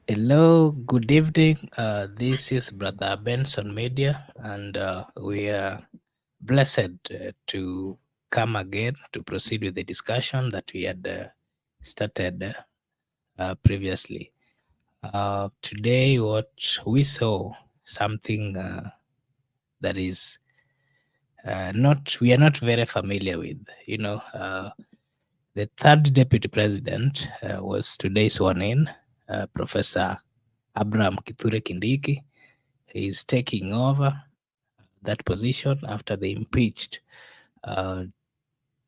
Hello, good evening. This is Brother Benson Media, and we are blessed to come again to proceed with the discussion that we had started previously. Today, what we saw something that is we are not very familiar with. The third deputy president was today sworn in, Professor Abraham Kithure Kindiki. He is taking over that position after they impeached Mr.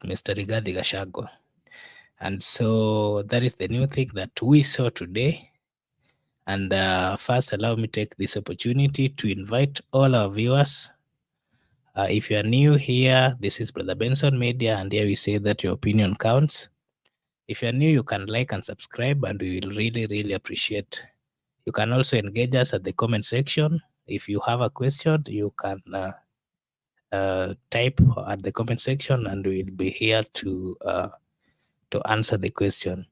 Rigathi Gachagua. And so that is the new thing that we saw today. And first, allow me to take this opportunity to invite all our viewers. If you are new here, this is Brother Benson Media, and here we say that your opinion counts. If you are new, you can like and subscribe, and we will really, really appreciate. You can also engage us at the comment section. If you have a question, you can type at the comment section, and we'll be here to answer the question.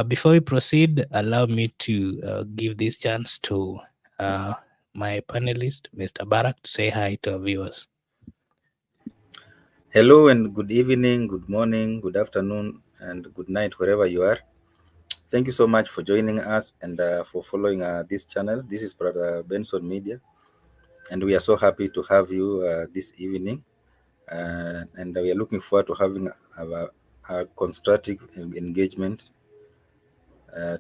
Before we proceed, allow me to give this chance to my panelist, Mr. Barak, to say hi to our viewers. Hello and good evening, good morning, good afternoon, and good night, wherever you are. Thank you so much for joining us and for following this channel. This is Brother Benson Media, and we are so happy to have you this evening. And we are looking forward to having a constructive engagement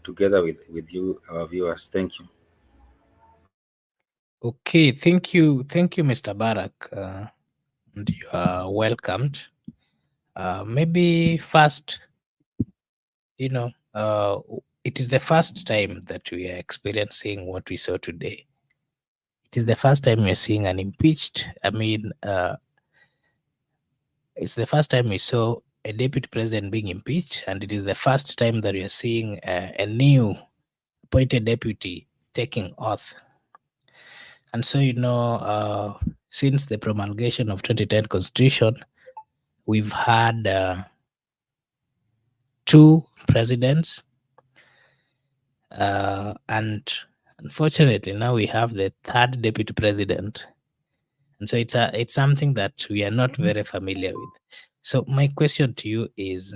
together with you, our viewers. Thank you. Okay, thank you, Mr. Barak, and you are welcomed. Maybe first, it is the first time that we are experiencing what we saw today. It is the first time we're seeing an impeached. It's the first time we saw a deputy president being impeached, and it is the first time that we are seeing a new appointed deputy taking oath. And so, since the promulgation of 2010 Constitution, we've had two presidents, and unfortunately now we have the third deputy president. And so it's something that we are not very familiar with. So my question to you is,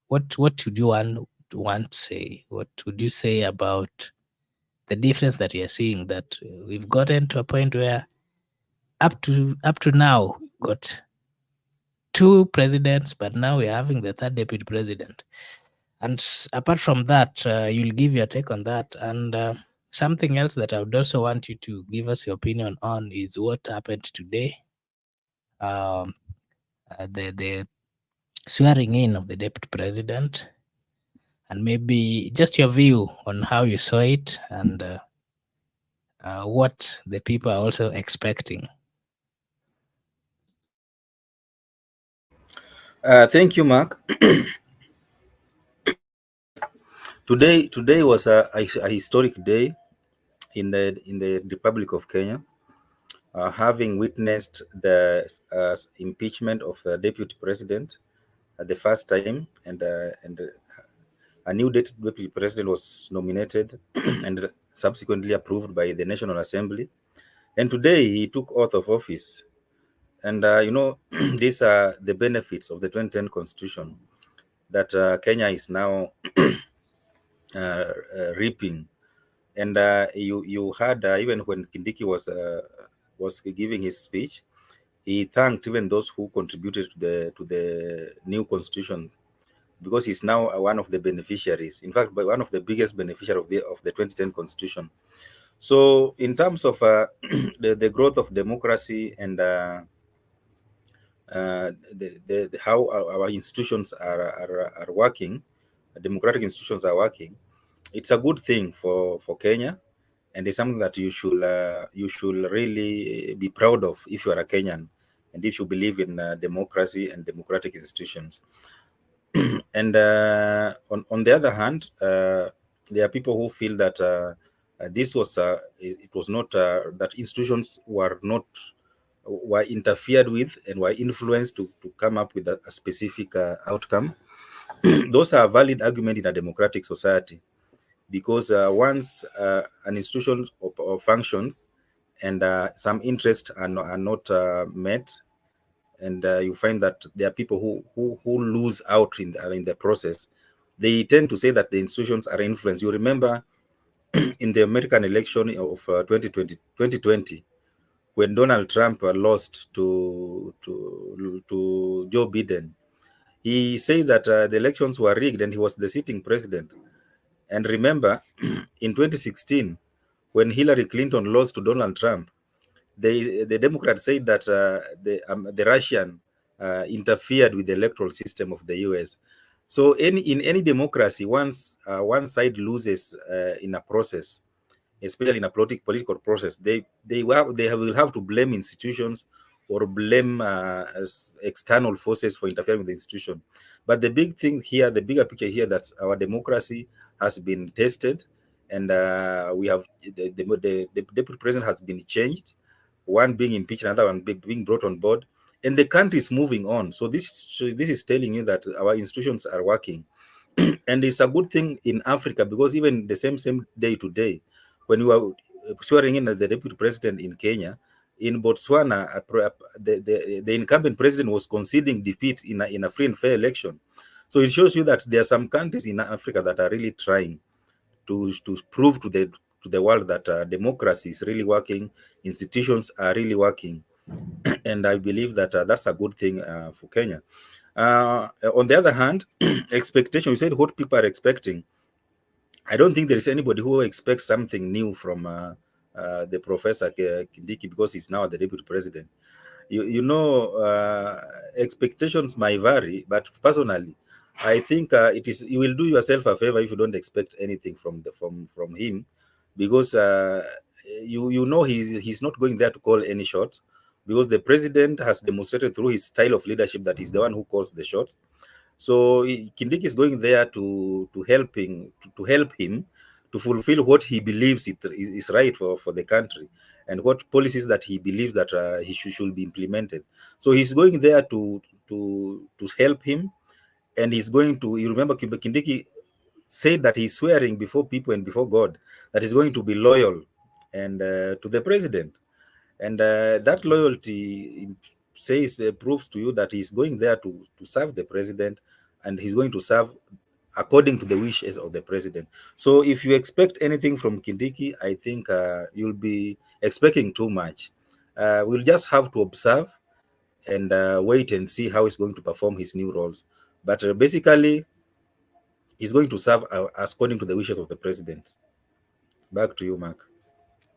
what would you want to say? What would you say about the difference that you're seeing, that we've gotten to a point where up to now got two presidents, but now we're having the third deputy president? And apart from that, you'll give your take on that. And something else that I would also want you to give us your opinion on is what happened today. The swearing in of the deputy president, and maybe just your view on how you saw it, and what the people are also expecting. Thank you, Mark. Today was a historic day in the Republic of Kenya. Having witnessed the impeachment of the deputy president at the first time, and a new deputy president was nominated and subsequently approved by the National Assembly. And today he took oath of office. And these are the benefits of the 2010 Constitution that Kenya is now reaping. And you had even when Kindiki was giving his speech, he thanked even those who contributed to the new constitution, because he's now one of the beneficiaries. In fact, one of the biggest beneficiaries of the 2010 constitution. So, in terms of the growth of democracy and how our institutions are working, democratic institutions are working, it's a good thing for Kenya. and it's something that you should really be proud of if you are a Kenyan, and if you believe in democracy and democratic institutions. And on the other hand, there are people who feel that this was it was not that institutions were interfered with and were influenced to come up with a specific outcome. Those are valid argument in a democratic society, because once an institution or functions and some interests are not met, and you find that there are people who lose out in the process, they tend to say that the institutions are influenced. You remember in the American election of 2020, when Donald Trump lost to Joe Biden, he said that the elections were rigged and he was the sitting president. And remember, in 2016, when Hillary Clinton lost to Donald Trump, the Democrats said that the Russian interfered with the electoral system of the U.S. So in any democracy, once one side loses in a process, especially in a political process, they will have to blame institutions or blame external forces for interfering with the institution. But the big thing here, the bigger picture here, that our democracy has been tested, and we have the deputy president has been changed, one being impeached, another one being brought on board, and the country is moving on. So this is telling you that our institutions are working. And it's a good thing in Africa, because even the same day today, when we were swearing in the deputy president in Kenya, in Botswana, the incumbent president was conceding defeat in a free and fair election. So it shows you that there are some countries in Africa that are really trying to prove to the world that democracy is really working, institutions are really working, and I believe that that's a good thing for Kenya. On the other hand, expectation. You said what people are expecting. I don't think there is anybody who expects something new from the Professor Kindiki, because he's now the deputy president. You know, expectations might vary, but personally, I think it is you will do yourself a favor if you don't expect anything from him, because you know he's not going there to call any shots, because the president has demonstrated through his style of leadership that he's the one who calls the shots. So Kindiki is going there to help him to fulfill what he believes is right for the country, and what policies that he believes that he should be implemented. So he's going there to help him, and he's going to. You remember Kindiki said that he's swearing before people and before God that he's going to be loyal and to the president, and that loyalty says proves to you that he's going there to serve the president, and he's going to serve according to the wishes of the president. So if you expect anything from Kindiki, I think you'll be expecting too much. We'll just have to observe and wait and see how he's going to perform his new roles. But basically, he's going to serve according to the wishes of the president. Back to you, Mark.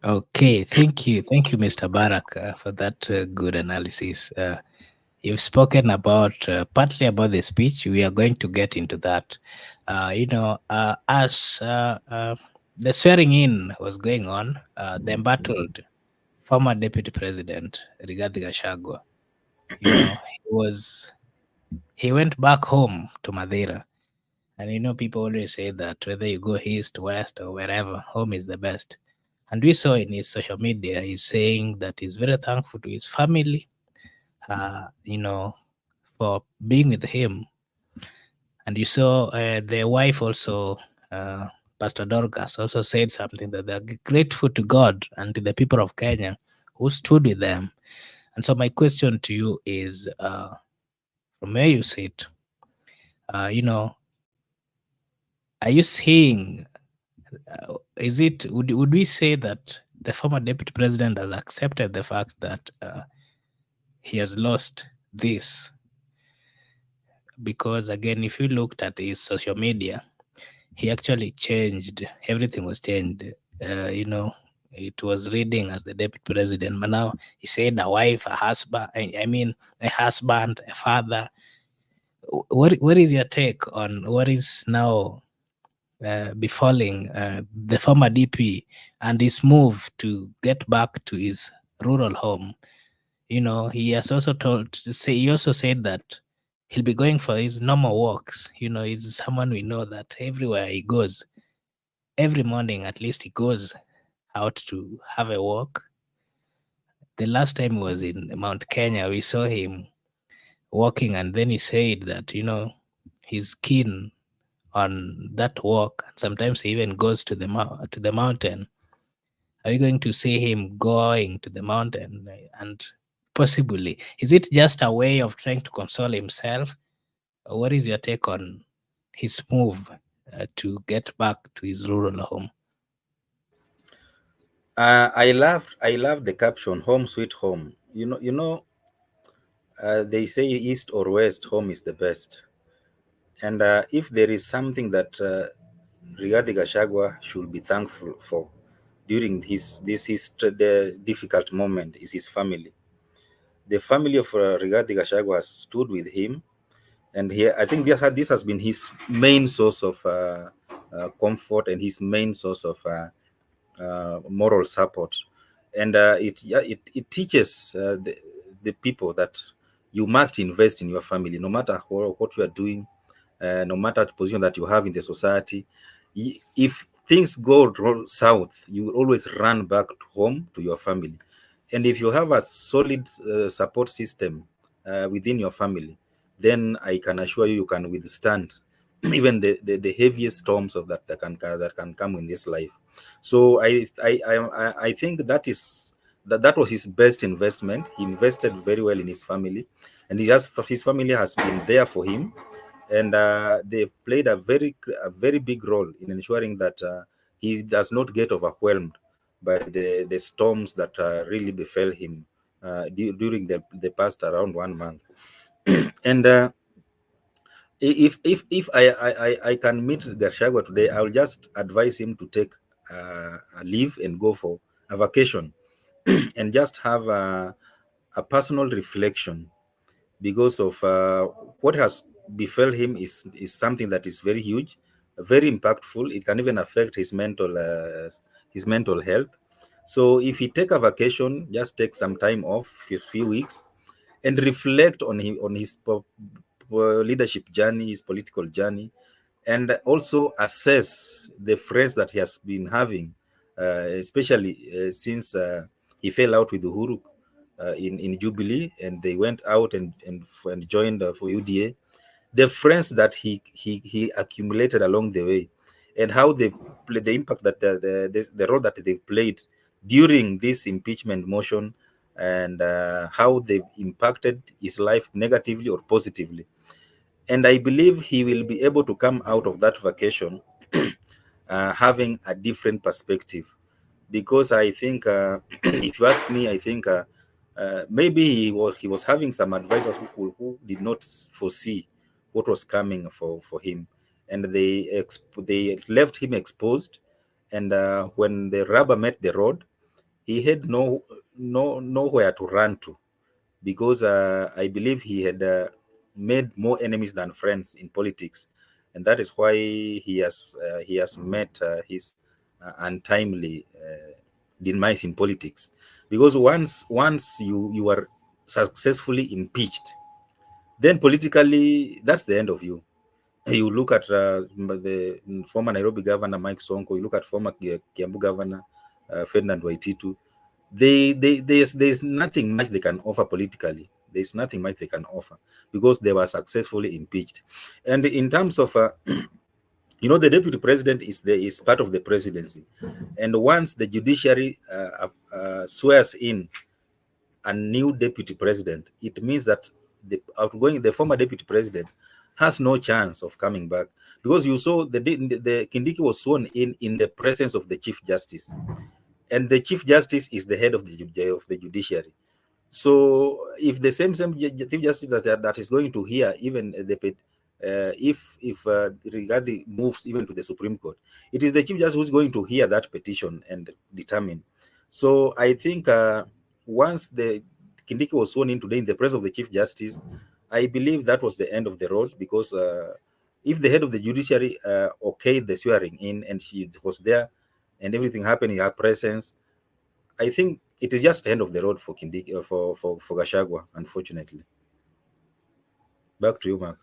Okay, thank you, Mr. Barak, for that good analysis. You've spoken about partly about the speech. We are going to get into that. As the swearing in was going on, the embattled former deputy president Rigathi Gachagua, he went back home to Madeira. And people always say that whether you go east, west, or wherever, home is the best. And we saw in his social media, he's saying that he's very thankful to his family, uh, you know, for being with him. And you saw the wife also, Pastor Dorcas, also said something that they're grateful to God and to the people of Kenya who stood with them. And so, my question to you is from where you sit, uh, you know, are you seeing would we say that the former deputy president has accepted the fact that he has lost this? Because again, if you looked at his social media, he actually changed. Everything was changed. It was reading as the deputy president, but now he said a wife, a husband. I mean, a husband, a father. What is your take on what is now befalling the former DP and his move to get back to his rural home. He has also he also said that he'll be going for his normal walks. He's someone we know that everywhere he goes, every morning at least he goes out to have a walk. The last time he was in Mount Kenya, we saw him walking, and then he said that, he's keen on that walk, and sometimes he even goes to the mountain. Are you going to see him going to the mountain? And possibly, is it just a way of trying to console himself? Or what is your take on his move to get back to his rural home? I love the caption "Home Sweet Home." They say east or west, home is the best. And if there is something that Rigathi Gachagua should be thankful for during the difficult moment is his family. The family of Rigathi Gachagua has stood with him, and I think this has been his main source of comfort and his main source of moral support. And it teaches the people that you must invest in your family, no matter what you are doing, no matter the position that you have in the society. If things go south, you will always run back to home to your family. And if you have a solid support system within your family, then I can assure you, you can withstand even the heaviest storms of that can come in this life. So I think that was his best investment. He invested very well in his family, and his family has been there for him, and they've played a very big role in ensuring that he does not get overwhelmed by the storms that really befell him during the past around 1 month. And if I can meet Gashagwa today, I will just advise him to take a leave and go for a vacation and just have a personal reflection, because of what has befell him is something that is very huge, very impactful. It can even affect his mental health. So if he take a vacation, just take some time off, a few weeks, and reflect on his leadership journey, his political journey, and also assess the friends that he has been having, especially since he fell out with Uhuru in Jubilee, and they went out and joined for UDA. The friends that he accumulated along the way, and how they've played the impact that the role that they've played during this impeachment motion, and how they've impacted his life negatively or positively. And I believe he will be able to come out of that vacation having a different perspective, because I think, if you ask me, I think maybe he was having some advisors who did not foresee what was coming for him, and they left him exposed. And when the rubber met the road, he had nowhere to run to, because I believe he had made more enemies than friends in politics, and that is why he has met his untimely demise in politics. Because once you are successfully impeached, then politically that's the end of you. You look at the former Nairobi governor Mike Sonko, you look at former Kiambu governor Ferdinand Waititu. There's nothing much they can offer politically. There's nothing much they can offer, because they were successfully impeached. And in terms of the deputy president is part of the presidency, and once the judiciary swears in a new deputy president, it means that the former deputy president has no chance of coming back, because you saw the Kindiki was sworn in the presence of the chief justice, and the chief justice is the head of the judiciary. So if the same chief justice that is going to hear even if Rigathi moves even to the Supreme Court, it is the chief justice who's going to hear that petition and determine. So I think once the Kindiki was sworn in today in the presence of the chief justice, I believe that was the end of the road, because If the head of the judiciary okayed the swearing in and she was there and everything happened in her presence, I think it is just the end of the road for Kindiki, for Gachagua, unfortunately. Back to you, Mark.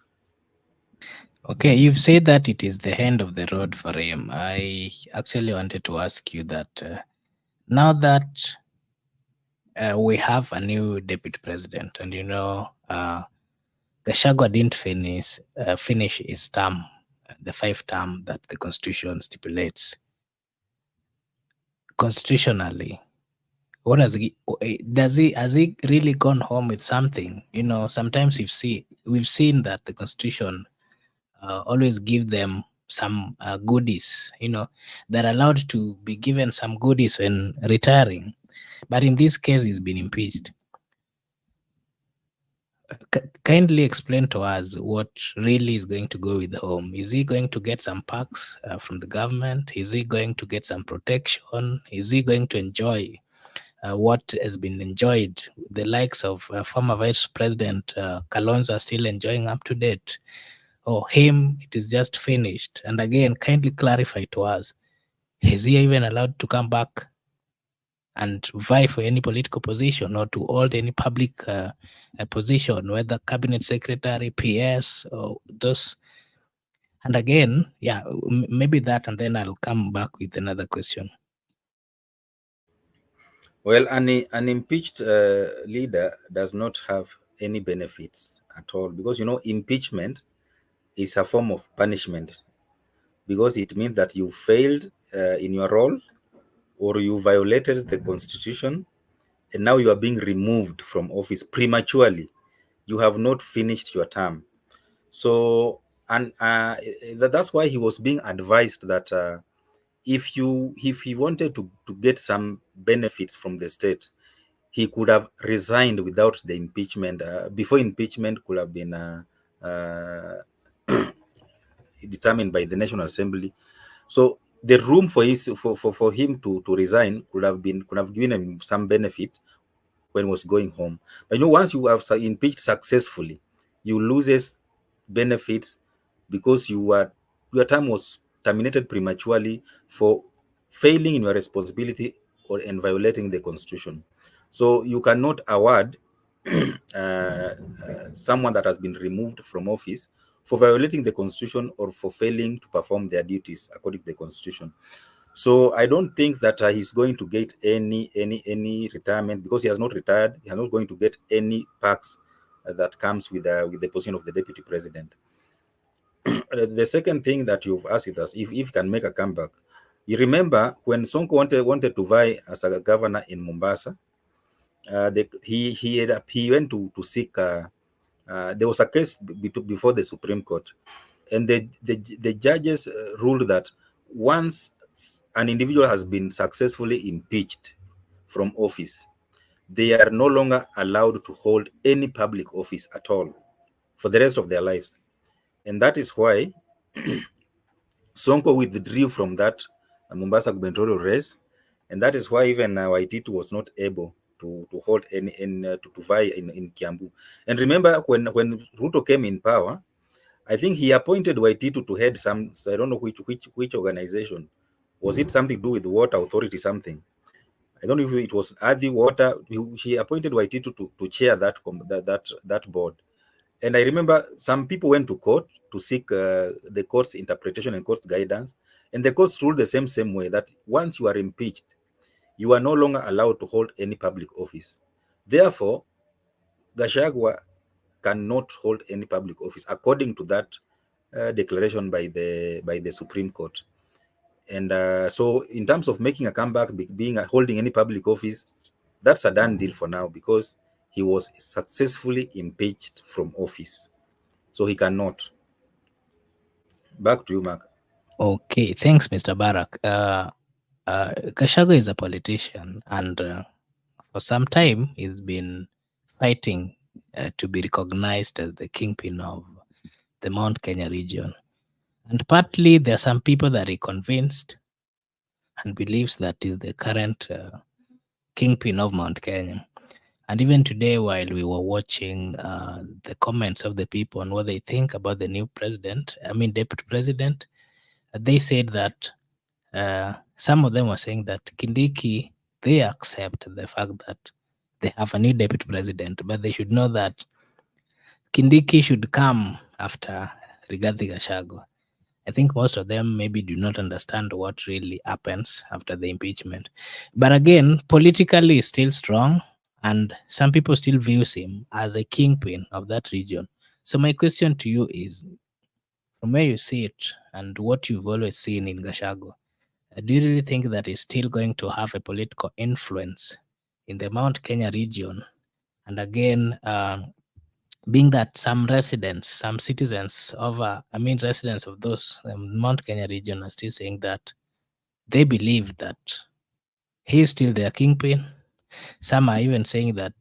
Okay, you've said that it is the end of the road for him. I actually wanted to ask you that now that we have a new deputy president, and Gachagua didn't finish his term, the 5 term that the constitution stipulates. Constitutionally, what does he has he really gone home with something? Sometimes we've seen that the constitution always give them some goodies. They're allowed to be given some goodies when retiring, but in this case, he's been impeached. Kindly explain to us what really is going to go with home. Is he going to get some perks from the government? Is he going to get some protection? Is he going to enjoy what has been enjoyed? The likes of former Vice President Kalonzo are still enjoying up to date. Or him, it is just finished. And again, kindly clarify to us, is he even allowed to come back and vie for any political position or to hold any public position, whether cabinet secretary, PS, or those? And again, yeah, maybe that, and then I'll come back with another question. Well, an impeached leader does not have any benefits at all, because impeachment is a form of punishment, because it means that you failed in your role, or you violated the constitution, and now you are being removed from office prematurely. You have not finished your term. So, and that's why he was being advised that if he wanted to get some benefits from the state, he could have resigned without the impeachment. Before impeachment could have been determined by the National Assembly. So the room for him to resign could have given him some benefit when he was going home. But once you have impeached successfully, you loses benefits, because your term was terminated prematurely for failing in your responsibility or in violating the constitution. So you cannot award someone that has been removed from office for violating the constitution or for failing to perform their duties according to the constitution. So I don't think that he's going to get any retirement, because he has not retired. He is not going to get any perks that comes with the position of the deputy president. The second thing that you've asked us, if he can make a comeback, you remember when Sonko wanted to vie as a governor in Mombasa, he went to seek. There was a case before the Supreme Court, and the judges ruled that once an individual has been successfully impeached from office, they are no longer allowed to hold any public office at all for the rest of their lives. And that is why Sonko withdrew from that Mombasa gubernatorial race, and that is why even Waititu was not able to hold to vie in Kiambu. And remember, when Ruto came in power, I think he appointed Waititu to head some, I don't know which organization. Was it something to do with water authority, something? I don't know if it was Adi Water. He appointed Waititu to chair that board. And I remember some people went to court to seek the court's interpretation and court's guidance. And the courts ruled the same way, that once you are impeached, you are no longer allowed to hold any public office. Therefore, Gachagua cannot hold any public office according to that declaration by the Supreme Court. And so, in terms of making a comeback, being holding any public office, that's a done deal for now, because he was successfully impeached from office, so he cannot. Back to you, Mark. Okay, thanks, Mr. Barak. Gachagua is a politician, and for some time he's been fighting to be recognized as the kingpin of the Mount Kenya region. And partly there are some people that he convinced and believes that is the current kingpin of Mount Kenya. And even today, while we were watching the comments of the people on what they think about the new president, I mean, deputy president, they said that some of them were saying that Kindiki, they accept the fact that they have a new deputy president, but they should know that Kindiki should come after Rigathi Gachagua. I think most of them maybe do not understand what really happens after the impeachment. But again, politically is still strong, and some people still views him as a kingpin of that region. So my question to you is, from where you see it and what you've always seen in Gachagua, do you really think that he's still going to have a political influence in the Mount Kenya region? And again, being that some residents, some citizens of, I mean, residents of those Mount Kenya region are still saying that they believe that he is still their kingpin. Some are even saying that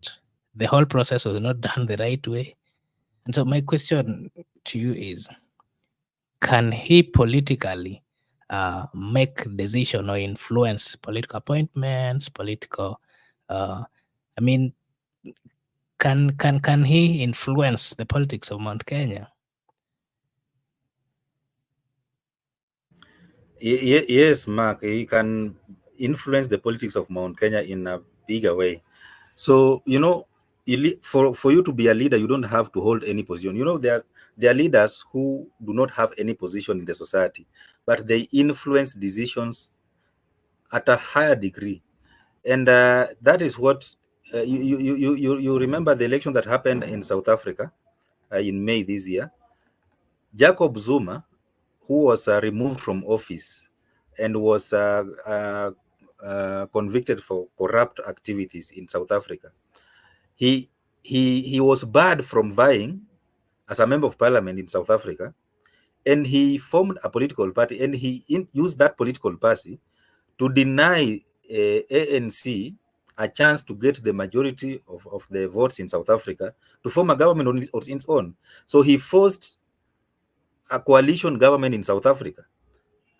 the whole process was not done the right way. And so my question to you is, can he politically make decision or influence political appointments, political, I mean, can he influence the politics of Mount Kenya? Yes, Mark, he can influence the politics of Mount Kenya in a bigger way. So, for you to be a leader, you don't have to hold any position. There are leaders who do not have any position in the society, but they influence decisions at a higher degree. And that is what you remember the election that happened in South Africa in May this year. Jacob Zuma, who was removed from office and was convicted for corrupt activities in South Africa, he he was barred from vying as a member of parliament in South Africa, and he formed a political party, and he used that political party to deny ANC a chance to get the majority of the votes in South Africa to form a government on its own. So he forced a coalition government in South Africa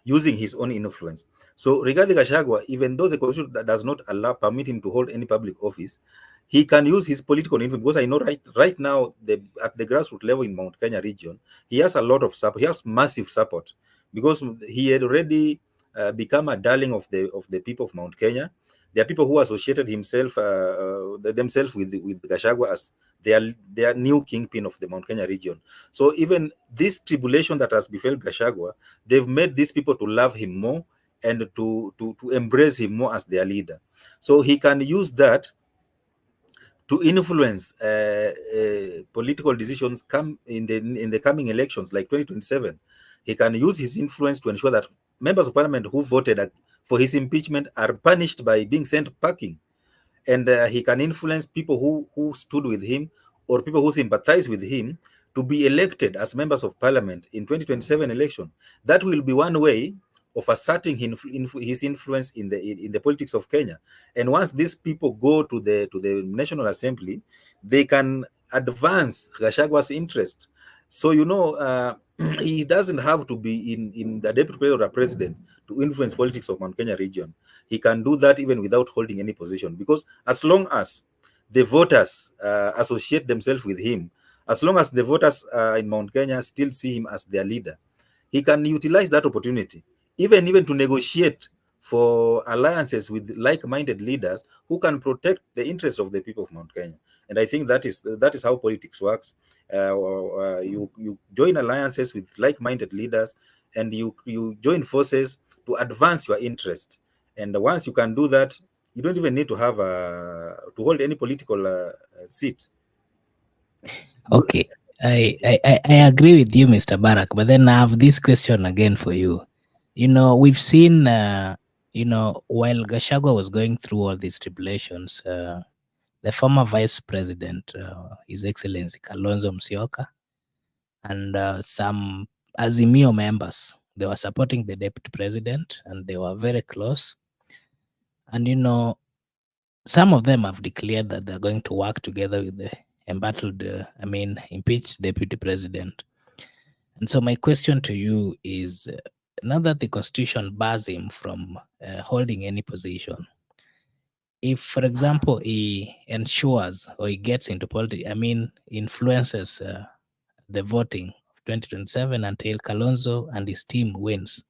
using his own influence. So regarding Gachagua, even though the constitution does not permit him to hold any public office, he can use his political influence, because I know right now at the grassroots level in Mount Kenya region, he has a lot of support. He has massive support because he had already become a darling of the people of Mount Kenya. There are people who associated themselves with Gachagua as their new kingpin of the Mount Kenya region. So even this tribulation that has befell Gachagua, they've made these people to love him more and to embrace him more as their leader. So he can use that to influence political decisions come in the coming elections like 2027. He can use his influence to ensure that members of parliament who voted for his impeachment are punished by being sent packing, and he can influence people who stood with him or people who sympathize with him to be elected as members of parliament in 2027 election. That will be one way of asserting his influence in the politics of Kenya. And once these people go to the National Assembly, they can advance Gashagua's interest. So he doesn't have to be in the deputy president or president to influence politics of Mount Kenya region. He can do that even without holding any position, because as long as the voters associate themselves with him, as long as the voters in Mount Kenya still see him as their leader, he can utilize that opportunity, even to negotiate for alliances with like-minded leaders who can protect the interests of the people of Mount Kenya. And I think that is how politics works. You join alliances with like-minded leaders, and you join forces to advance your interest. And once you can do that, you don't even need to have to hold any political seat. Okay, I agree with you, Mr. Barak, but then I have this question again for you. We've seen, while Gashagwa was going through all these tribulations, the former vice president, His Excellency Kalonzo Musyoka, and some Azimio members, they were supporting the deputy president, and they were very close. And some of them have declared that they're going to work together with the embattled, impeached deputy president. And so my question to you is, now that the constitution bars him from holding any position, if, for example, he ensures or he gets into politics, I mean, influences the voting of 2027 until Kalonzo and his team wins,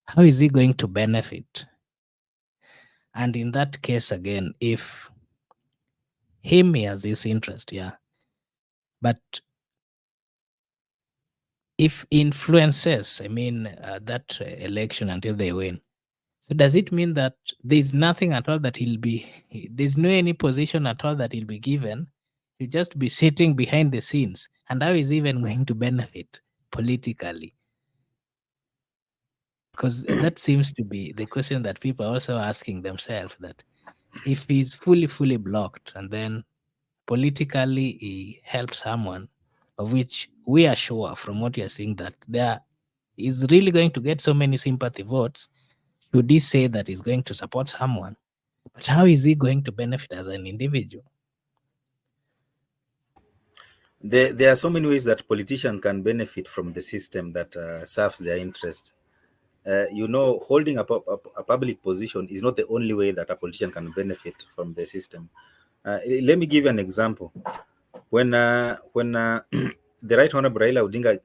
how is he going to benefit? And in that case, again, if him he has his interest, yeah, but if influences, I mean, that election until they win, so does it mean that there's nothing at all that there's no any position at all that he'll be given? He'll just be sitting behind the scenes. And how is he even going to benefit politically? Because that seems to be the question that people are also asking themselves, that if he's fully blocked and then politically he helps someone, of which we are sure from what you're seeing that there is really going to get so many sympathy votes, should he say that he's going to support someone? But how is he going to benefit as an individual? There are so many ways that politicians can benefit from the system that serves their interest. Holding a public position is not the only way that a politician can benefit from the system. Let me give you an example. When the Right Honorable Raila Odinga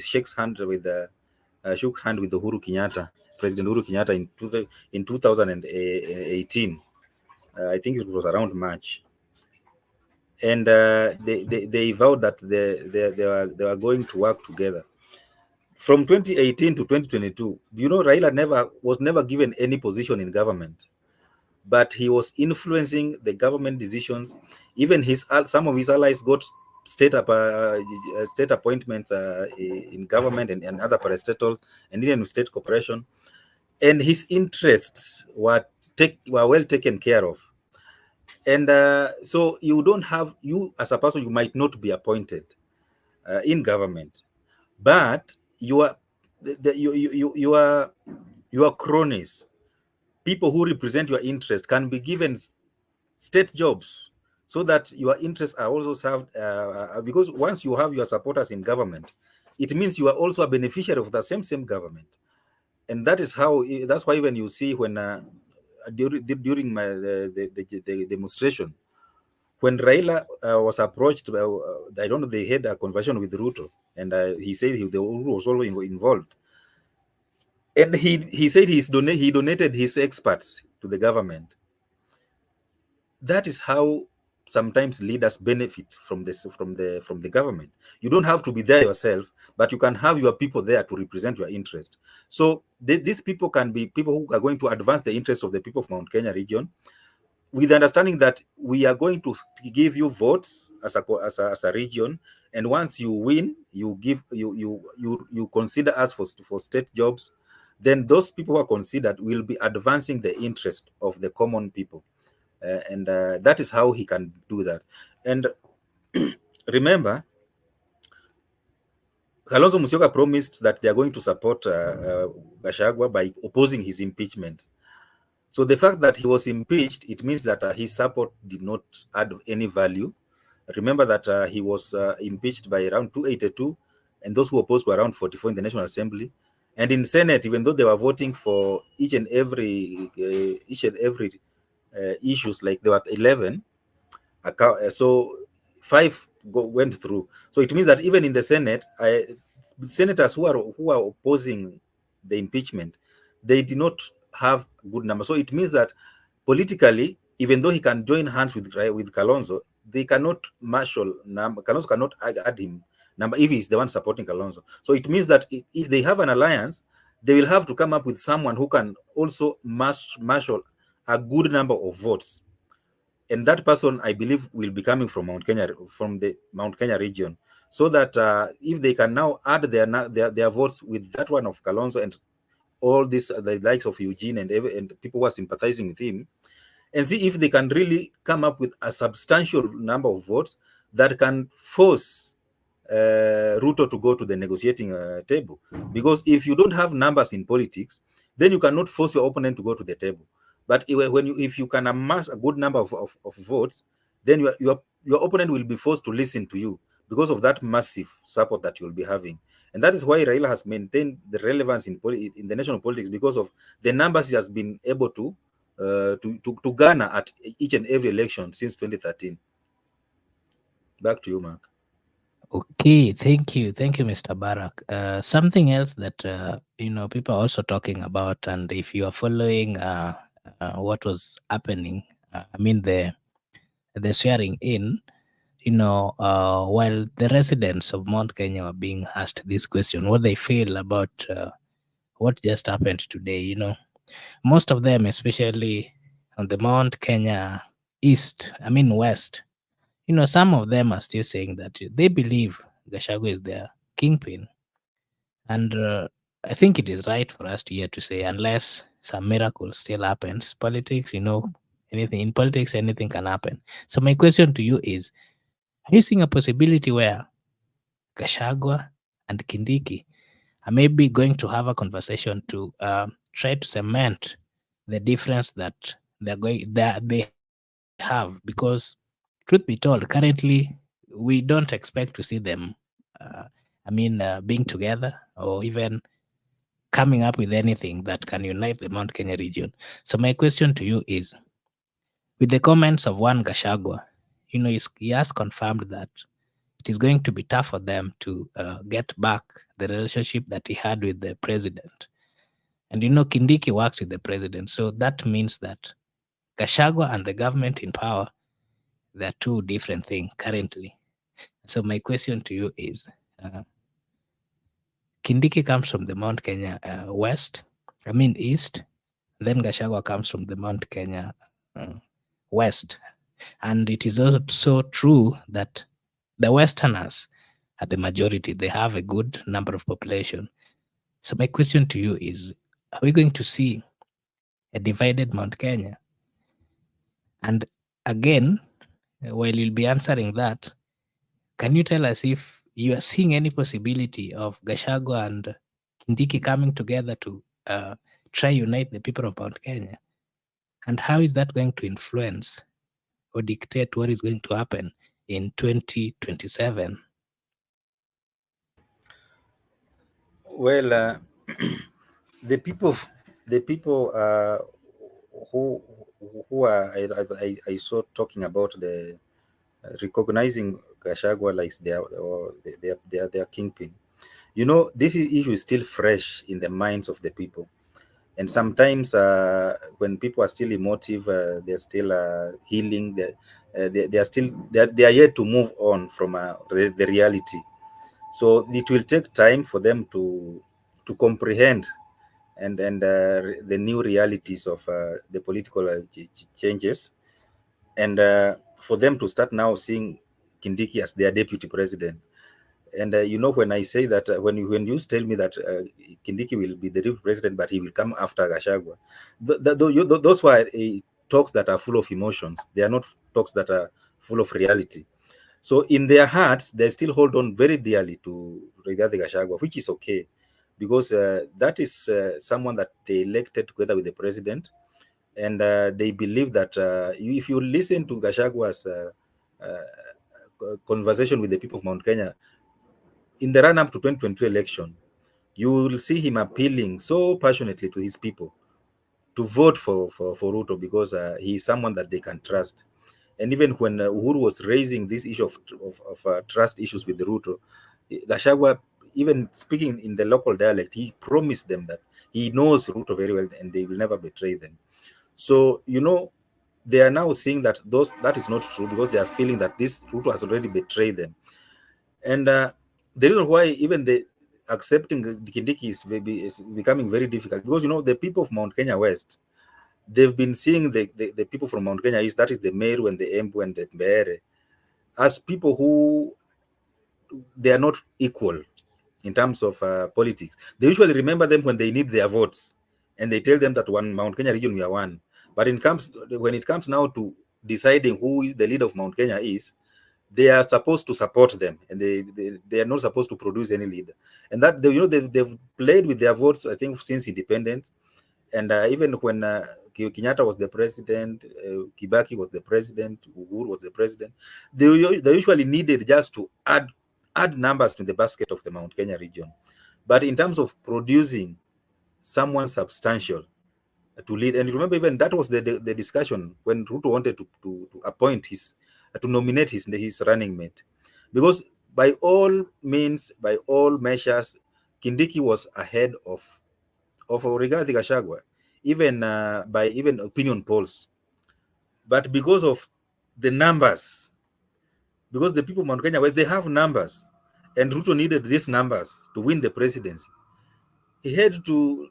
shook hand with Uhuru Kenyatta, President Uhuru Kenyatta in 2018, I think it was around March, and they vowed that they were going to work together. From 2018 to 2022, Raila was never given any position in government, but he was influencing the government decisions. Even some of his allies got state appointments in government and other parastatals and even state corporation, and his interests were well taken care of. And so you as a person, you might not be appointed in government, but your cronies, people who represent your interest, can be given state jobs so that your interests are also served. Because once you have your supporters in government, it means you are also a beneficiary of the same government. And that's why even you see when during the demonstration, when Raila was approached, I don't know, they had a conversation with Ruto, and he said the Ruto was also involved, and he said he donated his experts to the government. That is how sometimes leaders benefit from the government. You don't have to be there yourself, but you can have your people there to represent your interest. So these people can be people who are going to advance the interest of the people of Mount Kenya region, with the understanding that we are going to give you votes as a region, and once you win, you consider us for state jobs. Then those people who are considered will be advancing the interest of the common people, and that is how he can do that. And remember, Kalonzo Musyoka promised that they are going to support Gachagua by opposing his impeachment. So the fact that he was impeached, it means that his support did not add any value. Remember that he was impeached by around 282, and those who opposed were around 44 in the National Assembly. And in Senate, even though they were voting for each and every issues, like there were 11, so 5 went through. So it means that even in the Senate, senators who are opposing the impeachment, they did not have good numbers. So it means that politically, even though he can join hands with Kalonzo, they cannot marshal number. Kalonzo cannot add him number if he's the one supporting Kalonzo. So it means that if they have an alliance, they will have to come up with someone who can also marshal a good number of votes, and that person, I believe, will be coming from the Mount Kenya region, so that if they can now add their votes with that one of Kalonzo and all this, the likes of Eugene and people who are sympathizing with him, and see if they can really come up with a substantial number of votes that can force Ruto to go to the negotiating table. Because if you don't have numbers in politics, then you cannot force your opponent to go to the table. But if you can amass a good number of votes, then your opponent will be forced to listen to you because of that massive support that you'll be having. And that is why Raila has maintained the relevance in the national politics, because of the numbers he has been able to to Ghana at each and every election since 2013. Back to you, Mark. Okay, thank you, Mr. Barak. Something else that people are also talking about, and if you are following what was happening, I mean the swearing in, while the residents of Mount Kenya were being asked this question, what they feel about what just happened today. Most of them, especially on the Mount Kenya East, I mean West, some of them are still saying that they believe Gachagua is their kingpin. And I think it is right for us to here to say, unless some miracle still happens, politics, anything in politics, anything can happen. So my question to you is, are you seeing a possibility where Gachagua and Kindiki are maybe going to have a conversation to try to cement the difference that they have? Because truth be told, currently we don't expect to see them uh, being together or even coming up with anything that can unite the Mount Kenya region. So my question to you is, with the comments of one Gashagwa, he has confirmed that it is going to be tough for them to get back the relationship that he had with the president. And Kindiki worked with the president, so that means that Gashagwa and the government in power, they're two different things currently. So my question to you is, uh, Kindiki comes from the Mount Kenya East. Then Gachagua comes from the Mount Kenya uh, West. And it is also true that the Westerners are the majority. They have a good number of population. So my question to you is, are we going to see a divided Mount Kenya? And again, while you'll be answering that, can you tell us if you are seeing any possibility of Gachagua and Kindiki coming together to try unite the people of Mount Kenya? And how is that going to influence or dictate what is going to happen in 2027? Well, the people, the people who who are I saw talking about the recognizing Gachagua like their kingpin. This issue is still fresh in the minds of the people, and sometimes when people are still emotive, they're still healing. They are still they are yet to move on from the reality. So it will take time for them to comprehend and the new realities of the political changes, and for them to start now seeing Kindiki as their deputy president. And when I say that, when you tell me that Kindiki will be the deputy president, but he will come after Gachagua, those were talks that are full of emotions. They are not talks that are full of reality. So in their hearts, they still hold on very dearly to Rigathi Gachagua, which is okay, because that is someone that they elected together with the president, and they believe that if you listen to Gashagua's conversation with the people of Mount Kenya in the run-up to 2022 election, you will see him appealing so passionately to his people to vote for Ruto, because he is someone that they can trust. And even when Uhuru was raising this issue of trust issues with the Ruto, Gachagua, even speaking in the local dialect, he promised them that he knows Ruto very well and they will never betray them. So, they are now seeing that that is not true, because they are feeling that this Ruto has already betrayed them. And the reason why even the accepting Kindiki is becoming very difficult, because, the people of Mount Kenya West, they've been seeing the people from Mount Kenya East, that is the Meru and the Embu and the Mbeere, as people who they are not equal in terms of politics. They usually remember them when they need their votes, and they tell them that one Mount Kenya region we are one. But when it comes now to deciding who is the leader of Mount Kenya is, they are supposed to support them, and they are not supposed to produce any leader. And that they've played with their votes, I think, since independence. And even when Kenyatta was the president, Kibaki was the president, Uhuru was the president, they usually needed just to add numbers to the basket of the Mount Kenya region. But in terms of producing someone substantial, to lead. And remember, even that was the discussion when Ruto wanted to appoint his, to nominate his running mate, because by all means, by all measures, Kindiki was ahead of Rigathi Gachagua, even by even opinion polls. But because of the numbers, because the people of Mount Kenya, well, they have numbers, and Ruto needed these numbers to win the presidency. He had to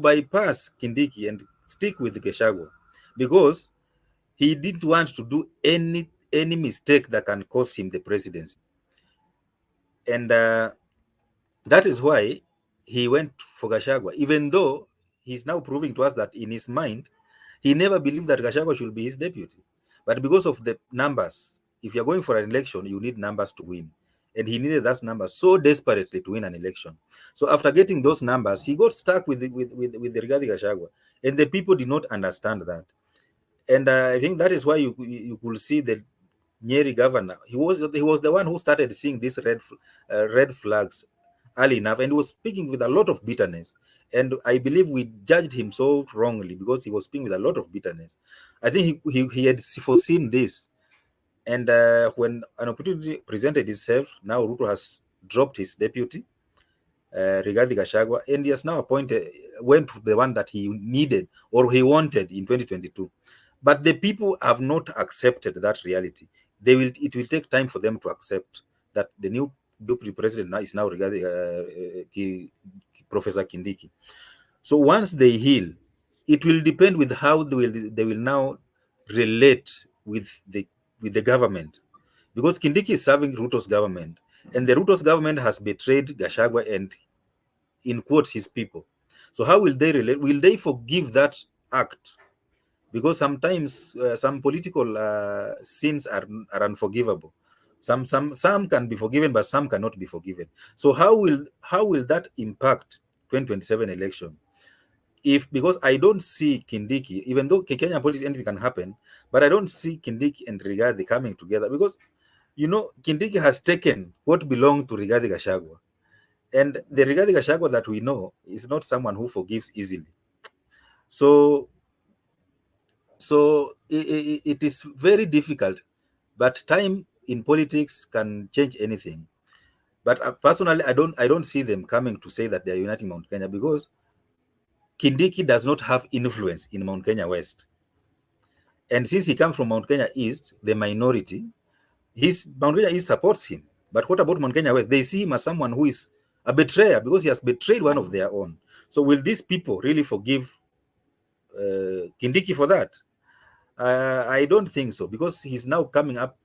bypass Kindiki and stick with Gachagua, because he didn't want to do any mistake that can cost him the presidency. And that is why he went for Gachagua, even though he's now proving to us that in his mind, he never believed that Gachagua should be his deputy. But because of the numbers, if you're going for an election, you need numbers to win. And he needed those numbers so desperately to win an election. So after getting those numbers, he got stuck with the Rigathi Gachagua. And the people did not understand that. And I think that is why you could see the Nyeri governor. He was the one who started seeing these red flags early enough, and he was speaking with a lot of bitterness. And I believe we judged him so wrongly because he was speaking with a lot of bitterness. I think he had foreseen this, and when an opportunity presented itself, now Ruto has dropped his deputy, Rigathi Gachagua, and he has now went to the one that he needed or he wanted in 2022. But the people have not accepted that reality. It will take time for them to accept that the new deputy president now is now Rigathi, Professor Kindiki. So once they heal, it will depend with how they will now relate with the government, because Kindiki is serving Ruto's government, and the Ruto's government has betrayed Gachagua and, in quotes, his people. So how will they relate? Will they forgive that act? Because sometimes some political sins are unforgivable. Some can be forgiven, but some cannot be forgiven. So how will that impact 2027 election? If, because I don't see Kindiki, even though Kenya politics anything can happen, but I don't see Kindiki and Rigathi coming together, because Kindiki has taken what belonged to Rigathi Gachagua. And the Rigathi Gachagua that we know is not someone who forgives easily. So it is very difficult, but time in politics can change anything. But personally, I don't see them coming to say that they are uniting Mount Kenya, because Kindiki does not have influence in Mount Kenya West. And since he comes from Mount Kenya East, the minority, his Mount Kenya East supports him. But what about Mount Kenya West? They see him as someone who is a betrayer, because he has betrayed one of their own. So will these people really forgive Kindiki for that? I don't think so, because he's now coming up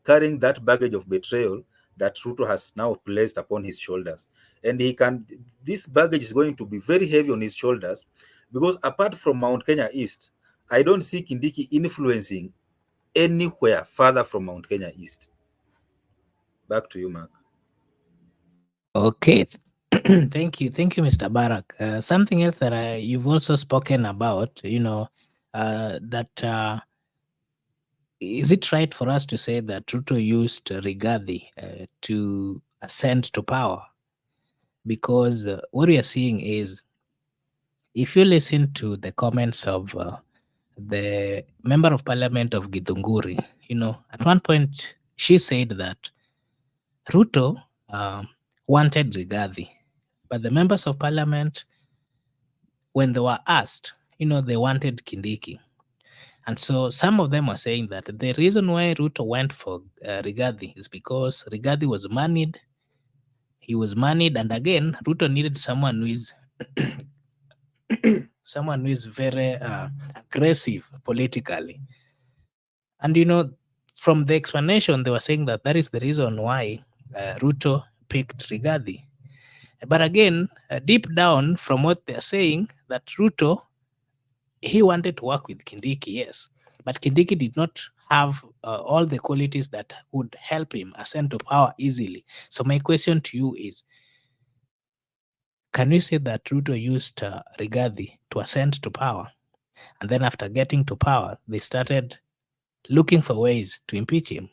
carrying that baggage of betrayal that Ruto has now placed upon his shoulders. And this baggage is going to be very heavy on his shoulders, because apart from Mount Kenya East, I don't see Kindiki influencing anywhere further from Mount Kenya East. Back to you, Mark. Okay. Thank you, Mr. Barak. Something else that you've also spoken about, that is it right for us to say that Ruto used Rigathi to ascend to power? Because what we are seeing is, if you listen to the comments of the member of parliament of Githunguri, at one point she said that Ruto wanted Rigathi, but the members of parliament, when they were asked, they wanted Kindiki. And so some of them were saying that the reason why Ruto went for Rigathi is because Rigathi was moneyed. He was moneyed, and again, Ruto needed someone who is very aggressive politically. And from the explanation, they were saying that that is the reason why Ruto picked Rigathi. But again, deep down, from what they're saying, that Ruto, he wanted to work with Kindiki, yes, but Kindiki did not have all the qualities that would help him ascend to power easily. So my question to you is, can you say that Ruto used Rigathi to ascend to power, and then after getting to power, they started looking for ways to impeach him?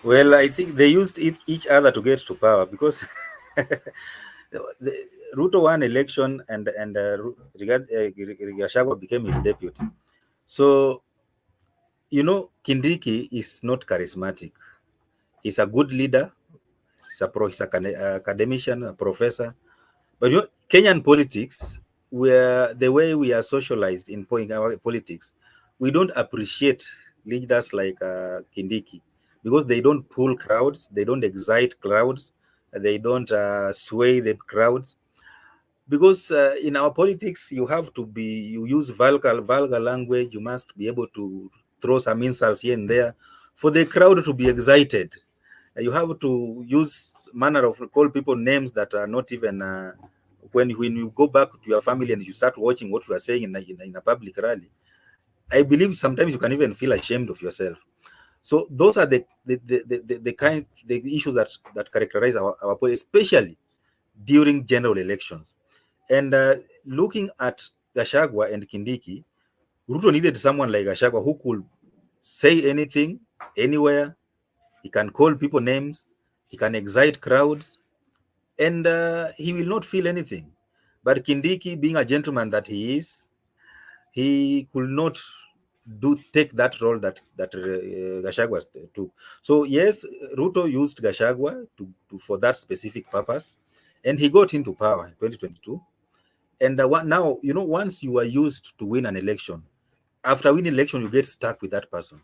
Well, I think they used each other to get to power, because Ruto won election, and Gachagua became his deputy. So Kindiki is not charismatic. He's a good leader. He's an academician, a professor. But Kenyan politics, where the way we are socialized in our politics, we don't appreciate leaders like Kindiki, because they don't pull crowds, they don't excite crowds, they don't sway the crowds. Because in our politics, you use vulgar language. You must be able to throw some insults here and there for the crowd to be excited. You have to use manner of call people names that are not even when you go back to your family and you start watching what you are saying in a public rally. I believe sometimes you can even feel ashamed of yourself. So those are the issues that characterize our politics, especially during general elections. And looking at Gachagua and Kindiki, Ruto needed someone like Gachagua who could say anything, anywhere. He can call people names. He can excite crowds, and he will not feel anything. But Kindiki, being a gentleman that he is, he could not take that role that Gachagua took. So yes, Ruto used Gachagua for that specific purpose, and he got into power in 2022. And now, once you are used to win an election, after winning election, you get stuck with that person.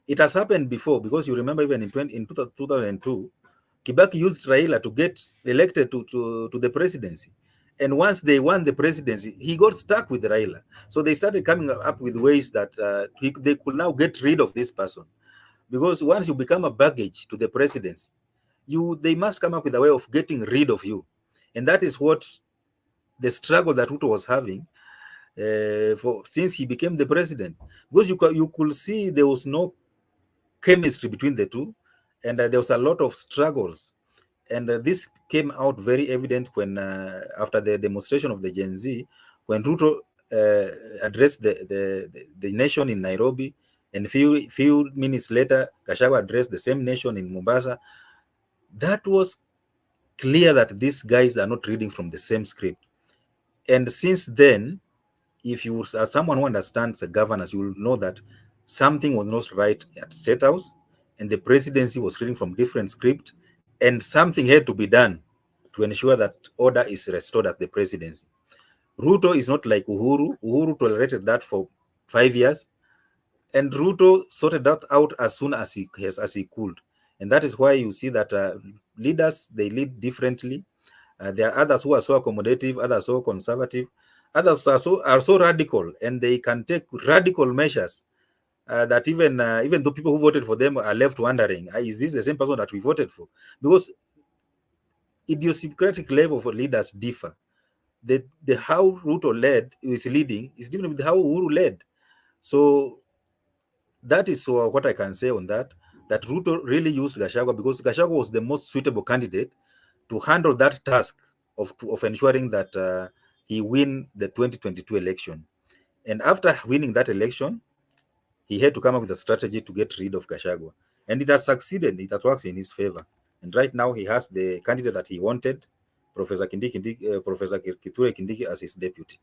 It has happened before, because you remember even in 2002, Kibaki used Raila to get elected to the presidency. And once they won the presidency, he got stuck with Raila. So they started coming up with ways that they could now get rid of this person. Because once you become a baggage to the presidency, they must come up with a way of getting rid of you. And that is what the struggle that Ruto was having since he became the president. Because you could see there was no chemistry between the two, and there was a lot of struggles. And this came out very evident when, after the demonstration of the Gen Z, when Ruto addressed the nation in Nairobi, and few minutes later, Gachagua addressed the same nation in Mombasa. That was clear that these guys are not reading from the same script. And since then, if you are someone who understands the governance, you will know that something was not right at State House, and the presidency was reading from different script, and something had to be done to ensure that order is restored at the presidency. Ruto is not like Uhuru. Uhuru tolerated that for 5 years, and Ruto sorted that out as soon as he could. And that is why you see that leaders, they lead differently. There are others who are so accommodative, others so conservative, others are so radical, and they can take radical measures that even though people who voted for them are left wondering, is this the same person that we voted for? Because idiosyncratic level of leaders differ. The how Ruto led is leading is different with how Uhuru led. So that is what I can say on that. That Ruto really used Gachagua because Gachagua was the most suitable candidate to handle that task of ensuring that he win the 2022 election. And after winning that election, he had to come up with a strategy to get rid of Gachagua. And it has succeeded. It has worked in his favor. And right now, he has the candidate that he wanted, Professor Kithure Kindiki, as his deputy.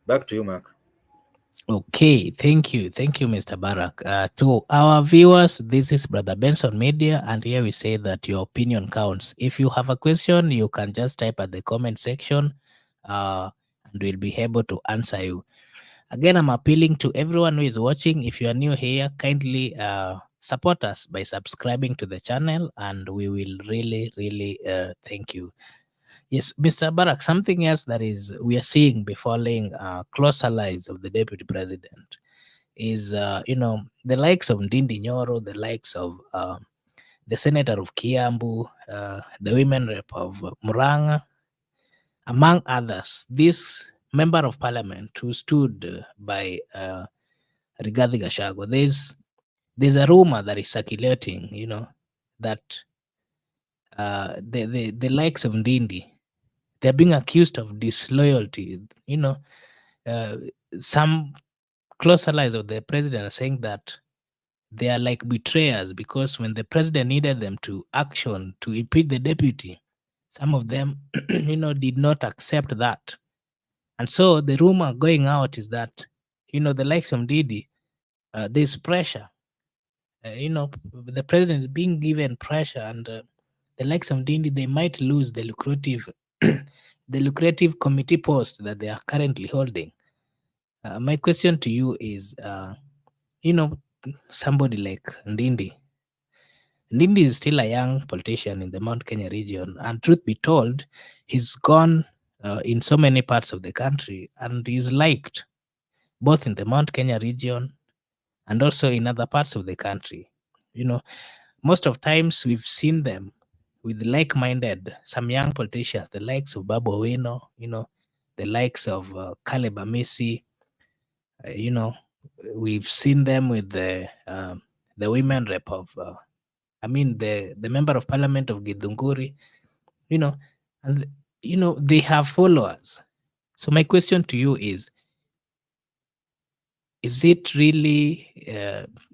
Back to you, Mark. Okay, thank you, Mr. Barak. To our viewers, this is Brother Benson Media, and here we say that your opinion counts. If you have a question, you can just type at the comment section, and we'll be able to answer you. Again, I'm appealing to everyone who is watching. If you are new here, kindly support us by subscribing to the channel, and we will really, really thank you. Yes, Mr. Barak, something else that is we are seeing befalling close allies of the deputy president is, the likes of Ndindi Nyoro, the likes of the senator of Kiambu, the women rep of Muranga, among others. This member of parliament who stood by Rigathi Gachagua, there's a rumor that is circulating, that the likes of Ndindi, they're being accused of disloyalty. Uh, some close allies of the president are saying that they are like betrayers because when the president needed them to action to impeach the deputy, Some of them, did not accept that. And so the rumor going out is that, the likes of Didi, there's pressure. The president is being given pressure, and the likes of Didi, they might lose the lucrative, the lucrative committee post that they are currently holding. My question to you is, you know, somebody like Ndindi. Ndindi is still a young politician in the Mount Kenya region, and truth be told, he's gone in so many parts of the country, and he's liked both in the Mount Kenya region and also in other parts of the country. You know, most of times we've seen them with like-minded, some young politicians, the likes of Babu Owino, the likes of Caleb Amisi, uh, you know, we've seen them with the women rep of, the member of parliament of Githunguri, you know, and they have followers. So my question to you is it really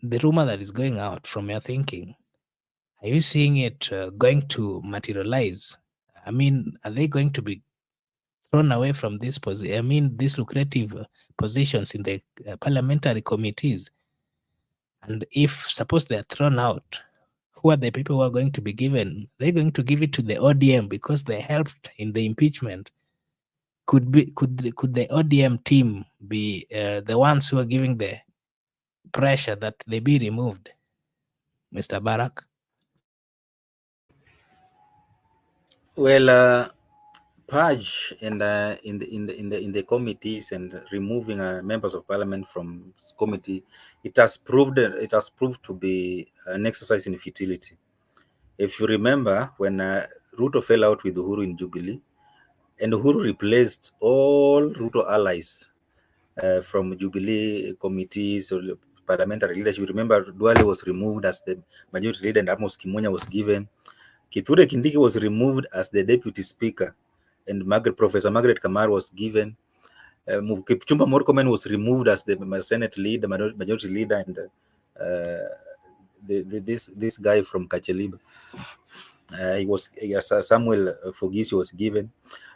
the rumor that is going out from your thinking? Are you seeing it going to materialize? I mean, are they going to be thrown away from this position? I mean, these lucrative positions in the parliamentary committees. And if suppose they are thrown out, who are the people who are going to be given? They're going to give it to the ODM because they helped in the impeachment. Could the ODM team be the ones who are giving the pressure that they be removed, Mr. Barak? Well, purge and in the committees and removing members of parliament from committee, it has proved to be an exercise in futility. If you remember, when Ruto fell out with Uhuru in Jubilee, and Uhuru replaced all Ruto allies from Jubilee committees or parliamentary leadership. Remember, Duale was removed as the majority leader, and Amos Kimunya was given. Kithure Kindiki was removed as the deputy speaker, and Professor Margaret Kamar was given. Kipchumba Murkomen was removed as the Senate leader, majority leader, and this guy from Kacheliba, Samuel Fogisi was given.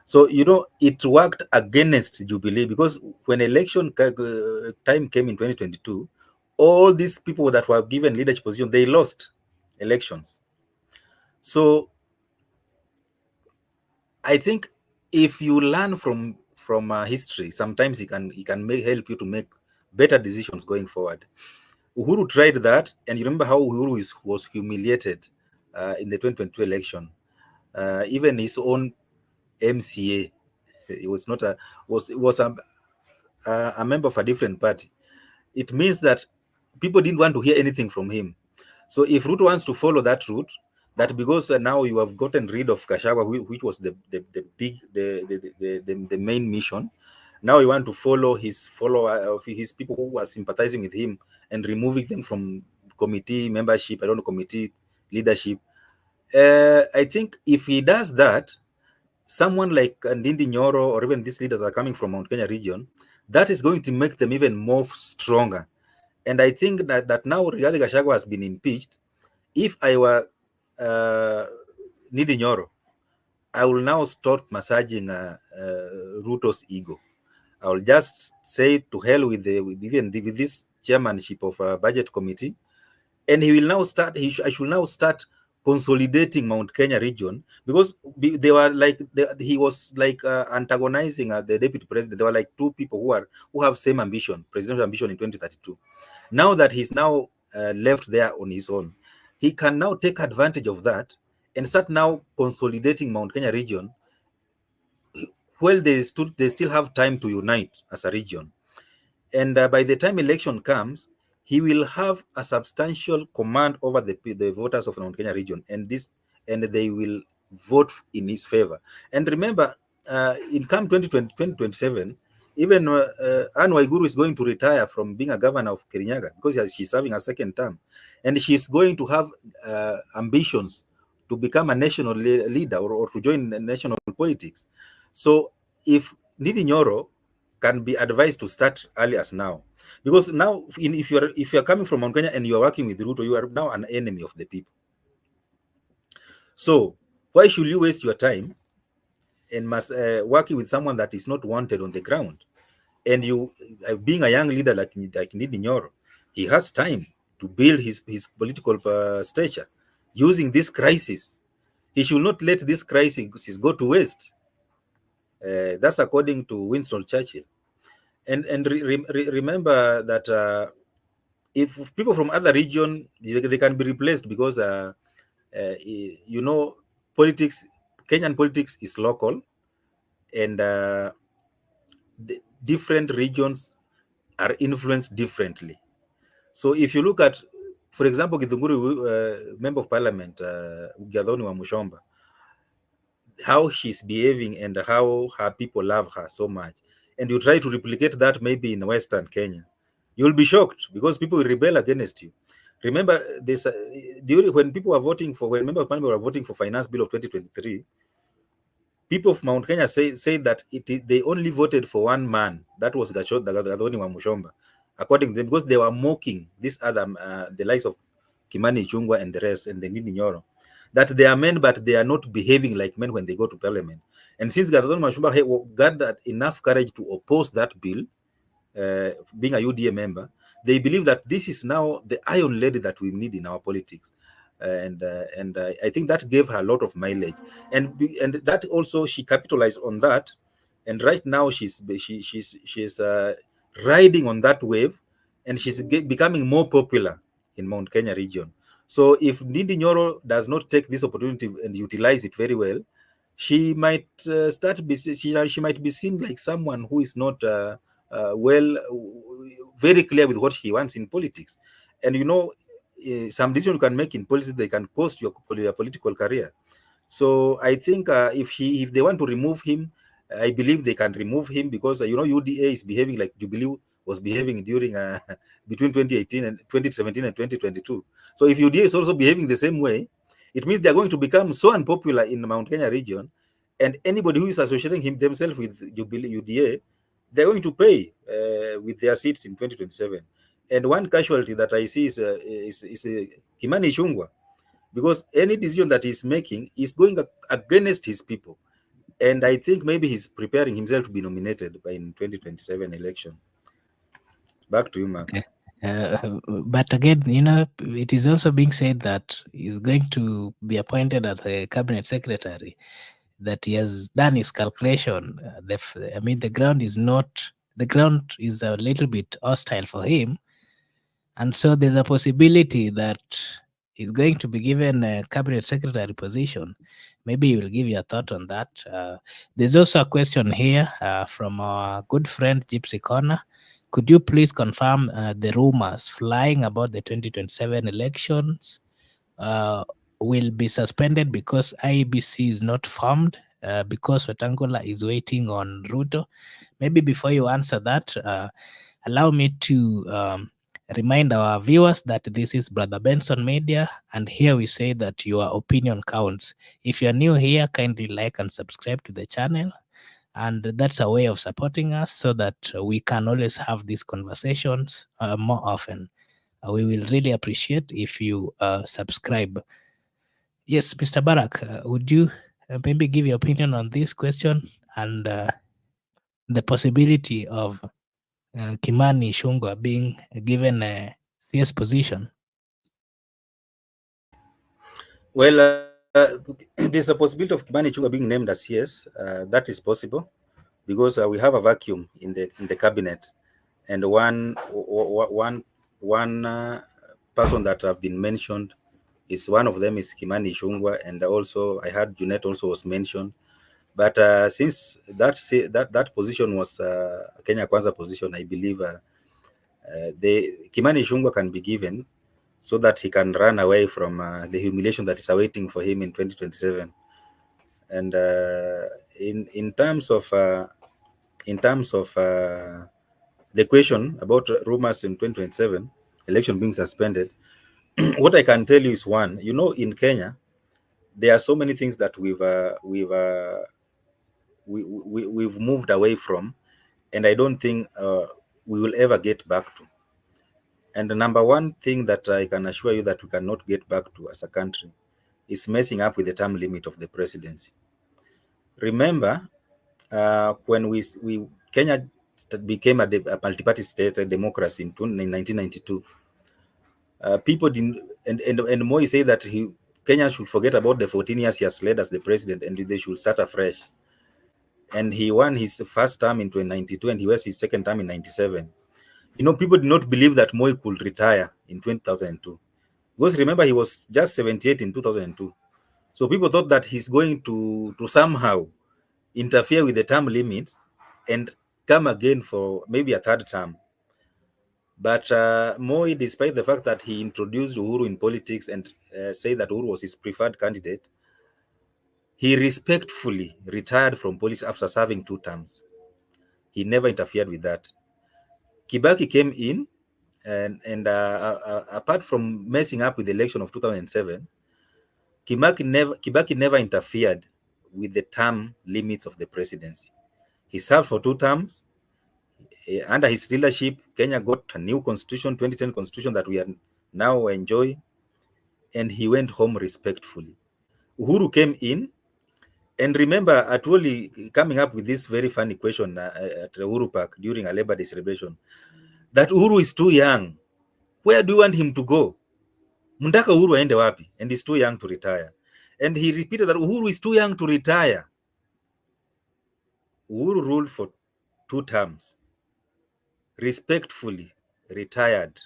So it worked against Jubilee, because when election time came in 2022, all these people that were given leadership position, they lost elections. So I think if you learn from history, sometimes it can help you to make better decisions going forward. Uhuru tried that, and you remember how Uhuru was humiliated in the 2022 election. Even his own MCA, he was not a was a member of a different party. It means that people didn't want to hear anything from him. So if Ruto wants to follow that route, that because now you have gotten rid of Gachagua, which was the main mission, now you want to follow his follower of his people who are sympathizing with him and removing them from committee membership, I don't know, committee leadership. I think if he does that, someone like Ndindi Nyoro or even these leaders are coming from Mount Kenya region, that is going to make them even more stronger. And I think that now Rigathi Gachagua has been impeached. If I were Ndindi Nyoro, I will now start massaging Ruto's ego. I will just say to hell with with this chairmanship of a budget committee, and he will now start. I should now start consolidating Mount Kenya region, because they were like he was like antagonizing the deputy president. There were like two people who have same ambition, presidential ambition in 2032. Now that he's now left there on his own, he can now take advantage of that and start now consolidating Mount Kenya region. Well, they still have time to unite as a region, and by the time election comes, he will have a substantial command over the voters of Mount Kenya region, and they will vote in his favor. And remember, in come 2027, even Anne Waiguru is going to retire from being a governor of Kirinyaga, because she's serving a second term, and she's going to have ambitions to become a national leader, or to join national politics. So if Ndindi Nyoro can be advised to start early as now, because now if you're coming from Mount Kenya and you're working with Ruto, you are now an enemy of the people. So Why should you waste your time and must working with someone that is not wanted on the ground? And you, being a young leader like Ndindi Nyoro, he has time to build his political stature using this crisis. He should not let this crisis go to waste. That's according to Winston Churchill. And remember that if people from other region, they can be replaced because you know, politics, Kenyan politics is local, and the different regions are influenced differently. So if you look at, for example, Githunguri, member of parliament, Gathoni wa Mushomba, how she's behaving and how her people love her so much, and you try to replicate that maybe in Western Kenya, you'll be shocked because people will rebel against you. Remember this, during when people were voting for, when member of parliament were voting for finance bill of 2023, people of Mount Kenya say that they only voted for one man, that was Gathoni wa Mushomba, according to them, because they were mocking this other, the likes of Kimani Ichung'wah and the rest, and the Ndindi Nyoro, that they are men, but they are not behaving like men when they go to parliament. And since Gathoni Mushomba gathered enough courage to oppose that bill, being a UDA member, they believe that this is now the iron lady that we need in our politics. And I think that gave her a lot of mileage, and that also she capitalized on that, and right now she's riding on that wave, and she's becoming more popular in Mount Kenya region. So if Ndindi Nyoro does not take this opportunity and utilize it very well, she might she might be seen like someone who is not well, very clear with what he wants in politics. And you know, some decision you can make in politics, they can cost your political career. So I think if they want to remove him, I believe they can remove him, because you know, UDA is behaving like Jubilee was behaving during between 2018 and 2017 and 2022. So if UDA is also behaving the same way, it means they are going to become so unpopular in the Mount Kenya region, and anybody who is associating themselves with Jubilee UDA, they're going to pay with their seats in 2027. And one casualty that I see is Kimani Ichung'wah, because any decision that he's making is going against his people. And I think maybe he's preparing himself to be nominated by in 2027 election. Back to you, Mark. Okay. But again, it is also being said that he's going to be appointed as a cabinet secretary, that he has done his calculation. I mean, the ground is a little bit hostile for him. And so there's a possibility that he's going to be given a cabinet secretary position. Maybe you will give your thought on that. There's also a question here from our good friend Gypsy Corner. Could you please confirm the rumors flying about the 2027 elections will be suspended because IEBC is not formed, because Wetangula is waiting on Ruto? Maybe before you answer that, allow me to remind our viewers that this is Brother Benson Media, and here we say that your opinion counts. If you're new here, kindly like and subscribe to the channel. And that's a way of supporting us so that we can always have these conversations more often. We will really appreciate if you subscribe. Yes, Mr. Barak, would you maybe give your opinion on this question and the possibility of Kimani Ichung'wah being given a CS position? Well, there's a possibility of Kimani Ichung'wah being named as CS. That is possible because we have a vacuum in the cabinet, and one person that have been mentioned is, one of them is Kimani Ichung'wah, and also I heard Junet also was mentioned. But since that position was Kenya Kwanza position, I believe the Kimani Ichung'wah can be given so that he can run away from the humiliation that is awaiting for him in 2027. And in terms of the question about rumors in 2027 election being suspended, what I can tell you is, one, you know, in Kenya there are so many things that we've moved away from, and I don't think we will ever get back to. And the number one thing that I can assure you that we cannot get back to as a country is messing up with the term limit of the presidency. Remember, when we Kenya became a multi-party state, a democracy in 1992, people didn't, and Moi say that Kenya should forget about the 14 years he has led as the president and they should start afresh. And he won his first term in 1992 and he was his second term in 97. People did not believe that Moi could retire in 2002. Because remember, he was just 78 in 2002. So people thought that he's going to somehow interfere with the term limits and come again for maybe a third term. But Moi, despite the fact that he introduced Uhuru in politics and said that Uhuru was his preferred candidate, he respectfully retired from politics after serving 2 terms. He never interfered with that. Kibaki came in, and apart from messing up with the election of 2007, Kibaki never interfered with the term limits of the presidency. He served for 2 terms. Under his leadership, Kenya got a new constitution, 2010 constitution that we are now enjoying, and he went home respectfully. Uhuru came in, and remember, Atwoli coming up with this very funny question at Uhuru Park during a Labor Day celebration, that Uhuru is too young. Where do you want him to go? Mundaka Uhuru aende wapi? And he's too young to retire. And he repeated that Uhuru is too young to retire. Uhuru ruled for 2 terms, respectfully retired,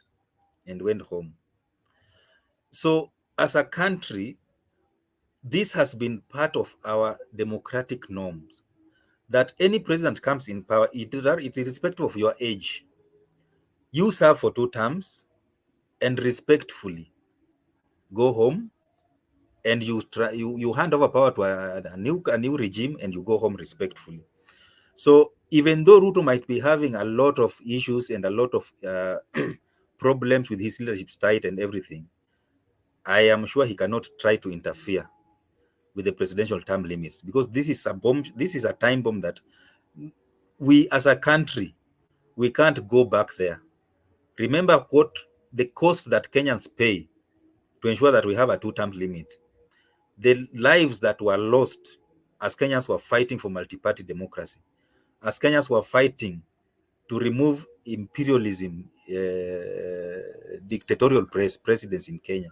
and went home. So, as a country, this has been part of our democratic norms that any president comes in power, it irrespective of your age, you serve for 2 terms and respectfully go home, and you hand over power to a new regime, and you go home respectfully. So even though Ruto might be having a lot of issues and a lot of problems with his leadership style and everything, I am sure he cannot try to interfere with the presidential term limits, because this is a bomb. This is a time bomb that we, as a country, we can't go back there. Remember what the cost that Kenyans pay to ensure that we have a 2 term limit. The lives that were lost as Kenyans were fighting for multi-party democracy, as Kenyans were fighting to remove imperialism, dictatorial presidents in Kenya,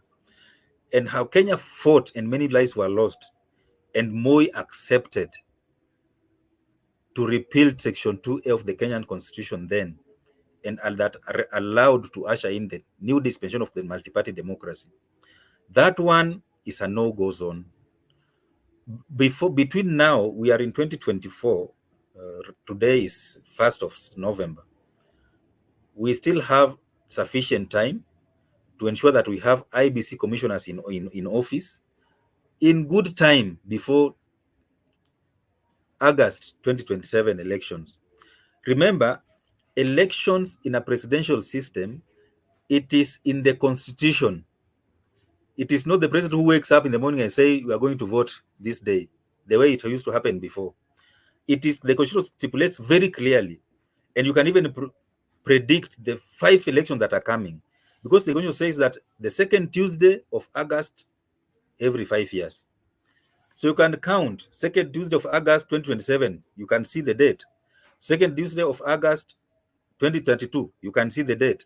and how Kenya fought and many lives were lost, and Moi accepted to repeal Section 2A of the Kenyan Constitution then, and that allowed to usher in the new dispensation of the multi-party democracy. That one is a no-go zone. Between now, we are in 2024. Today is 1st of November. We still have sufficient time to ensure that we have IBC commissioners in office in good time before August 2027 elections. Remember, elections in a presidential system, it is in the constitution. It is not the president who wakes up in the morning and say, we are going to vote this day, the way it used to happen before. It is the constitution stipulates very clearly, and you can even predict the 5 elections that are coming, because the constitution says that the second Tuesday of August every 5 years. So you can count second Tuesday of August 2027, you can see the date. Second Tuesday of August 2032, you can see the date.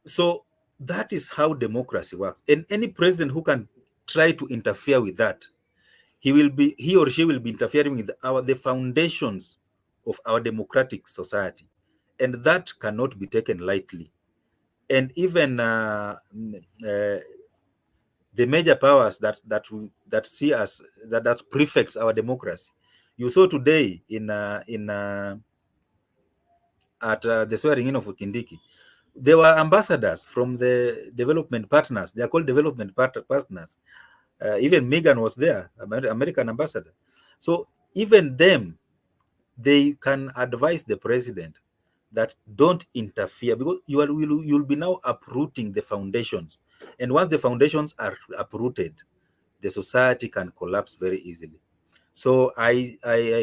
So that is how democracy works. And any president who can try to interfere with that, he or she will be interfering with the foundations of our democratic society, and that cannot be taken lightly. And even the major powers that see us that prefects our democracy. You saw today at the swearing in of Kindiki, there were ambassadors from the development partners. They are called development partners. Even Megan was there, American ambassador. So even them, they can advise the president that don't interfere, because you'll be now uprooting the foundations. And once the foundations are uprooted, the society can collapse very easily. So I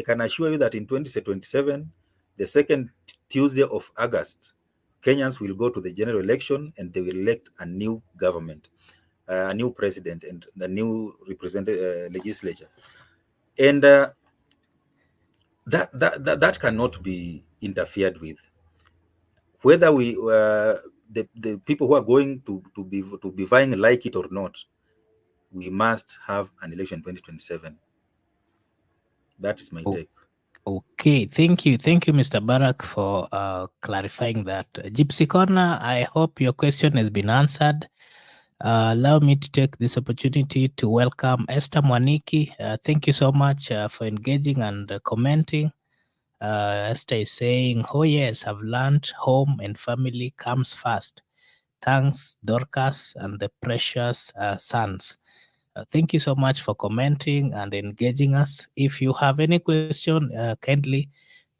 can assure you that in 2027, the second Tuesday of August, Kenyans will go to the general election and they will elect a new government. a new president and the new legislature, and that cannot be interfered with. Whether the people who are going to be vying like it or not, we must have an election 2027. That is my Oh, take. okay, thank you, Mr. Barak, for clarifying that. Gypsy Corner, I hope your question has been answered. Allow me to take this opportunity to welcome Esther Mwaniki. Thank you so much for engaging and commenting. Esther is saying, "Oh yes, I've learned home and family comes first. Thanks, Dorcas and the precious sons." Thank you so much for commenting and engaging us. If you have any question, kindly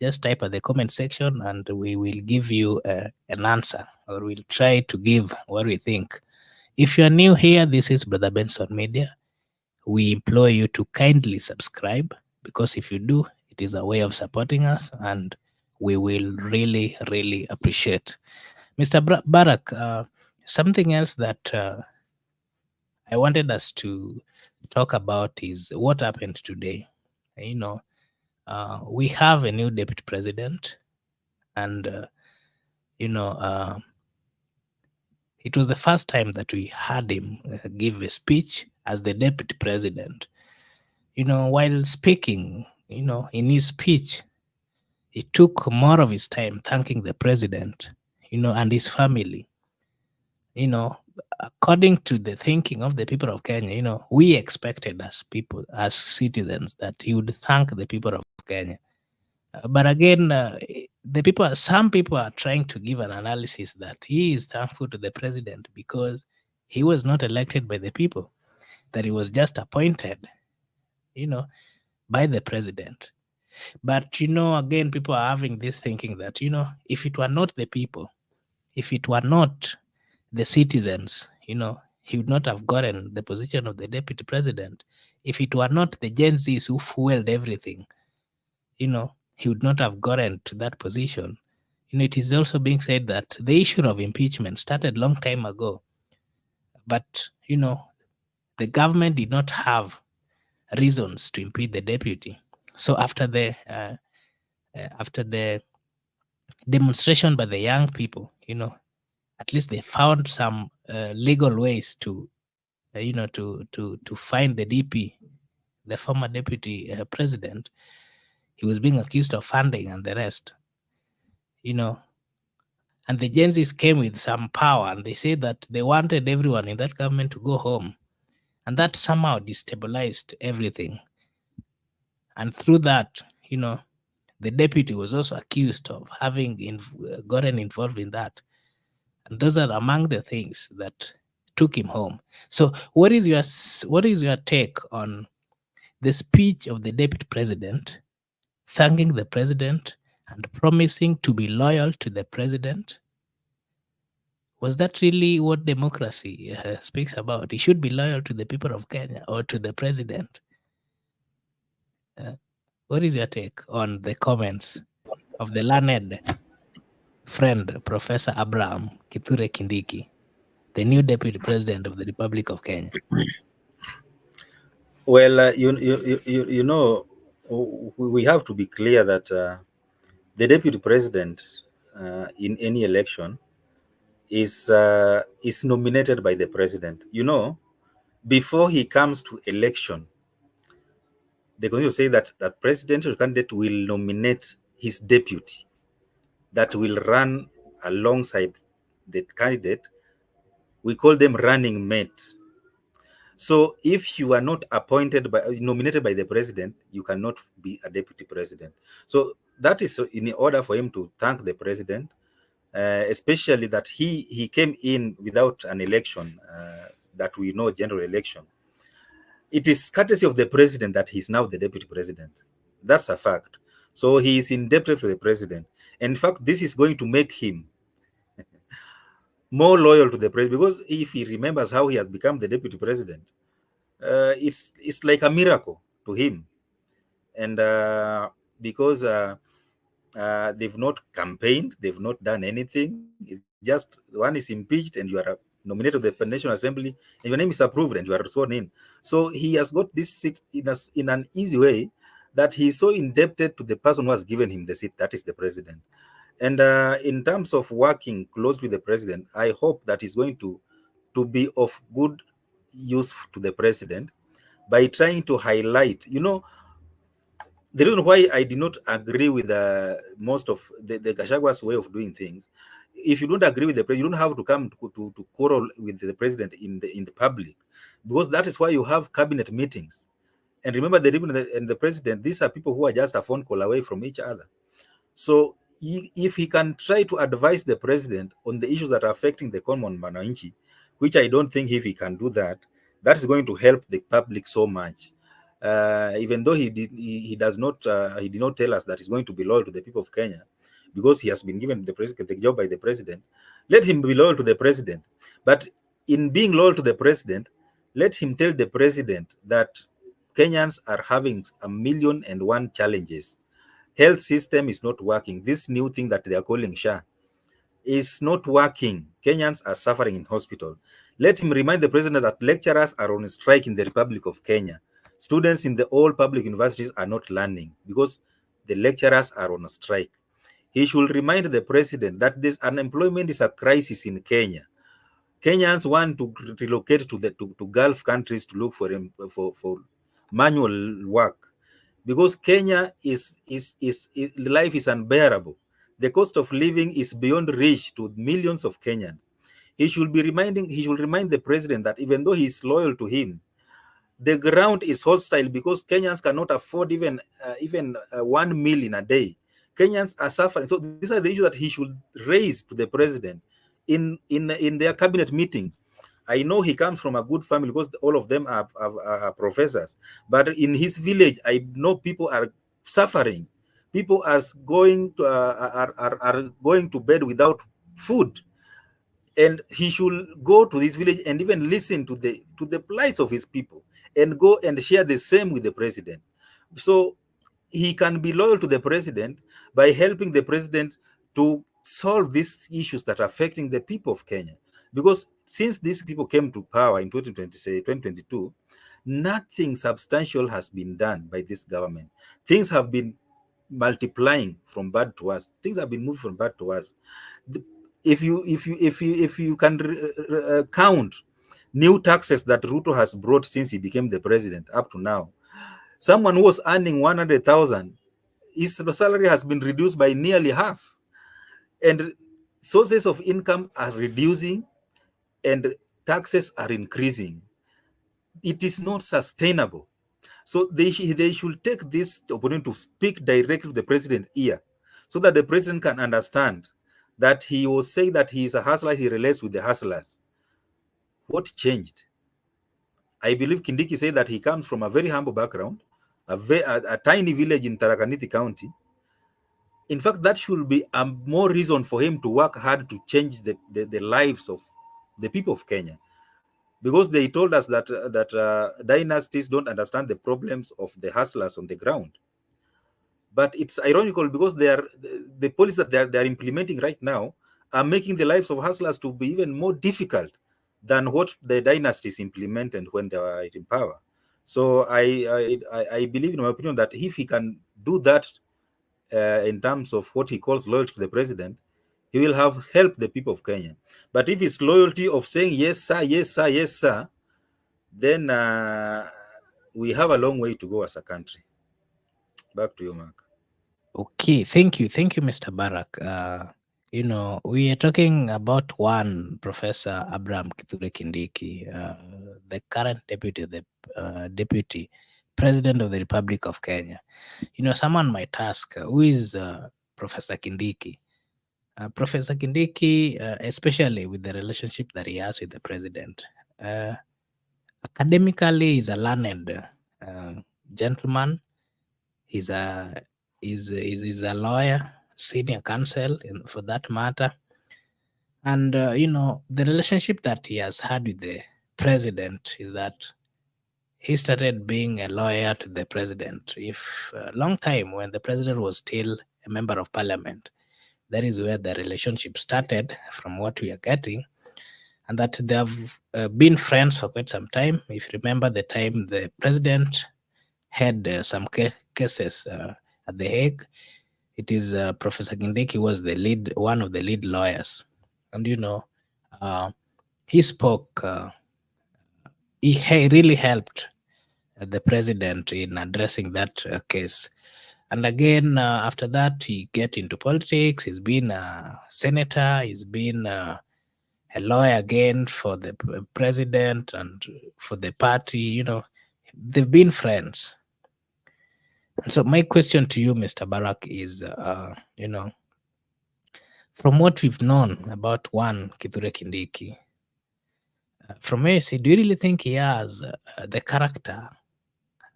just type at the comment section and we will give you an answer, or we'll try to give what we think. If you are new here, this is Brother Benson Media. We implore you to kindly subscribe, because if you do, it is a way of supporting us and we will really, really appreciate. Mr. Barak, something else that I wanted us to talk about is what happened today. You know, we have a new deputy president, and you know, it was the first time that we had him give a speech as the deputy president. While speaking, in his speech, he took more of his time thanking the president, and his family. you know, According to the thinking of the people of Kenya, we expected as people, as citizens, that he would thank the people of Kenya. But again, some people are trying to give an analysis that he is thankful to the president because he was not elected by the people, that he was just appointed, you know, by the president. But, again, people are having this thinking that, if it were not the people, if it were not the citizens, he would not have gotten the position of the deputy president. If it were not the Gen Zs who fueled everything, he would not have gotten to that position. It is also being said that the issue of impeachment started long time ago, but the government did not have reasons to impeach the deputy. So after the demonstration by the young people, at least they found some legal ways to to find the DP, the former deputy president. He was being accused of funding and the rest, you know. And the Gen Zs came with some power, and they said that they wanted everyone in that government to go home, and that somehow destabilized everything. And through that, the deputy was also accused of having gotten involved in that. And those are among the things that took him home. So, what is your take on the speech of the deputy president, thanking the president and promising to be loyal to the president? Was that really what democracy speaks about? He should be loyal to the people of Kenya or to the president. Uh, what is your take on the comments of the learned friend, Professor Abraham Kithure Kindiki, the new deputy president of the Republic of Kenya? Well, we have to be clear that the deputy president in any election is nominated by the president. Before he comes to election, they're going to say that that presidential candidate will nominate his deputy that will run alongside the candidate. We call them running mates. So if you are not nominated by the president, you cannot be a deputy president. So that is in order for him to thank the president, especially that he came in without an election, that we know, general election. It is courtesy of the president that he's now the deputy president. That's a fact. So he is indebted to the president. In fact, this is going to make him more loyal to the president, because if he remembers how he has become the deputy president, it's like a miracle to him. And because they've not campaigned, they've not done anything. It's just one is impeached and you are nominated to the National Assembly, and your name is approved and you are sworn in. So he has got this seat in an easy way, that he is so indebted to the person who has given him the seat, that is the president. And in terms of working close with the president, I hope that is going to be of good use to the president by trying to highlight, the reason why I did not agree with most of the Gashagua's way of doing things. If you don't agree with the president, you don't have to come to quarrel with the president in the public, because that is why you have cabinet meetings. And remember, the and the president, these are people who are just a phone call away from each other. So if he can try to advise the president on the issues that are affecting the common mananchi, which I don't think if he can do that, that is going to help the public so much. Even though he does not he did not tell us that he's going to be loyal to the people of Kenya, because he has been given the job by the president. Let him be loyal to the president, but in being loyal to the president, let him tell the president that Kenyans are having 1,000,001 challenges. Health system is not working. This new thing that they are calling SHA is not working. Kenyans are suffering in hospital. Let him remind the president that lecturers are on strike in the Republic of Kenya. Students in the all public universities are not learning because the lecturers are on strike. He should remind the president that this unemployment is a crisis in Kenya. Kenyans want to relocate to Gulf countries to look for manual work, because Kenya is life is unbearable. The cost of living is beyond reach to millions of Kenyans. He should remind the president that even though he is loyal to him, the ground is hostile because Kenyans cannot afford even 1 meal in a day. Kenyans are suffering. So these are the issues that he should raise to the president in their cabinet meetings. I know he comes from a good family because all of them are professors, but in his village, I know people are suffering. People are going to bed without food, and he should go to this village and even listen to the plights of his people, and go and share the same with the president. So he can be loyal to the president by helping the president to solve these issues that are affecting the people of Kenya. Because since these people came to power in 2022, nothing substantial has been done by this government. Things have been multiplying from bad to worse. Things have been moving from bad to worse. If you can count new taxes that Ruto has brought since he became the president up to now, someone who was earning 100,000, his salary has been reduced by nearly half, and sources of income are reducing, and taxes are increasing. It is not sustainable. So they should take this opportunity to speak directly to the president's ear, so that the president can understand that he was saying that he is a hustler, he relates with the hustlers. What changed? I believe Kindiki said that he comes from a very humble background, a tiny village in Tarakaniti County. In fact, that should be a more reason for him to work hard to change the lives of the people of Kenya. Because they told us that dynasties don't understand the problems of the hustlers on the ground. But it's ironical because the policies that they are implementing right now are making the lives of hustlers to be even more difficult than what the dynasties implemented when they were in power. So I believe, in my opinion, that if he can do that in terms of what he calls loyalty to the president, he will have helped the people of Kenya. But if it's loyalty of saying yes sir, yes sir, yes sir, then we have a long way to go as a country. Back to you, Mark. Okay, thank you, Mr. Barak. We are talking about one Professor Abraham Kithure Kindiki, the current deputy president of the Republic of Kenya. Someone might ask, who is Professor Kindiki? Professor Kindiki, especially with the relationship that he has with the president, uh, academically, is a learned uh, gentleman. He's a lawyer, senior counsel, for that matter. And the relationship that he has had with the president is that he started being a lawyer to the president. If a long time when the president was still a member of parliament, that is where the relationship started, from what we are getting. and that they have been friends for quite some time. If you remember the time the president had some cases at The Hague, it is Professor Kindiki was the lead, one of the lead lawyers, and uh, he spoke. He really helped the president in addressing that case. And again, after that, he get into politics. He's been a senator. He's been a lawyer again for the president and for the party. They've been friends. And so my question to you, Mr. Barak, is, from what we've known about one Kithure Kindiki, from where you see, do you really think he has the character?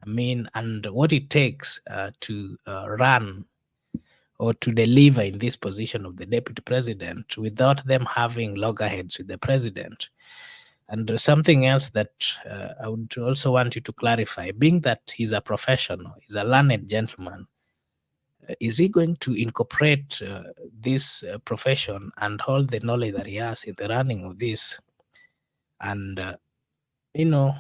I mean, and what it takes to run or to deliver in this position of the deputy president without them having loggerheads with the president. And something else that I would also want you to clarify, being that he's a professional, he's a learned gentleman, is he going to incorporate this profession and all the knowledge that he has in the running of this? And, you know,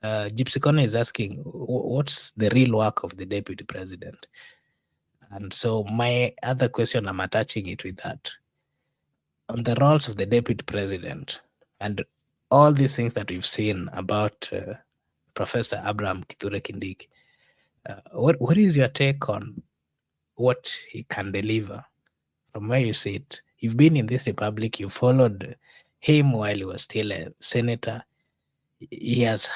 Gypsy Corner is asking, what's the real work of the deputy president? And so my other question, I'm attaching it with that. On the roles of the deputy president and all these things that we've seen about Professor Abraham Kithure Kindiki, what is your take on what he can deliver from where you sit? You've been in this republic, you followed him while he was still a senator. He has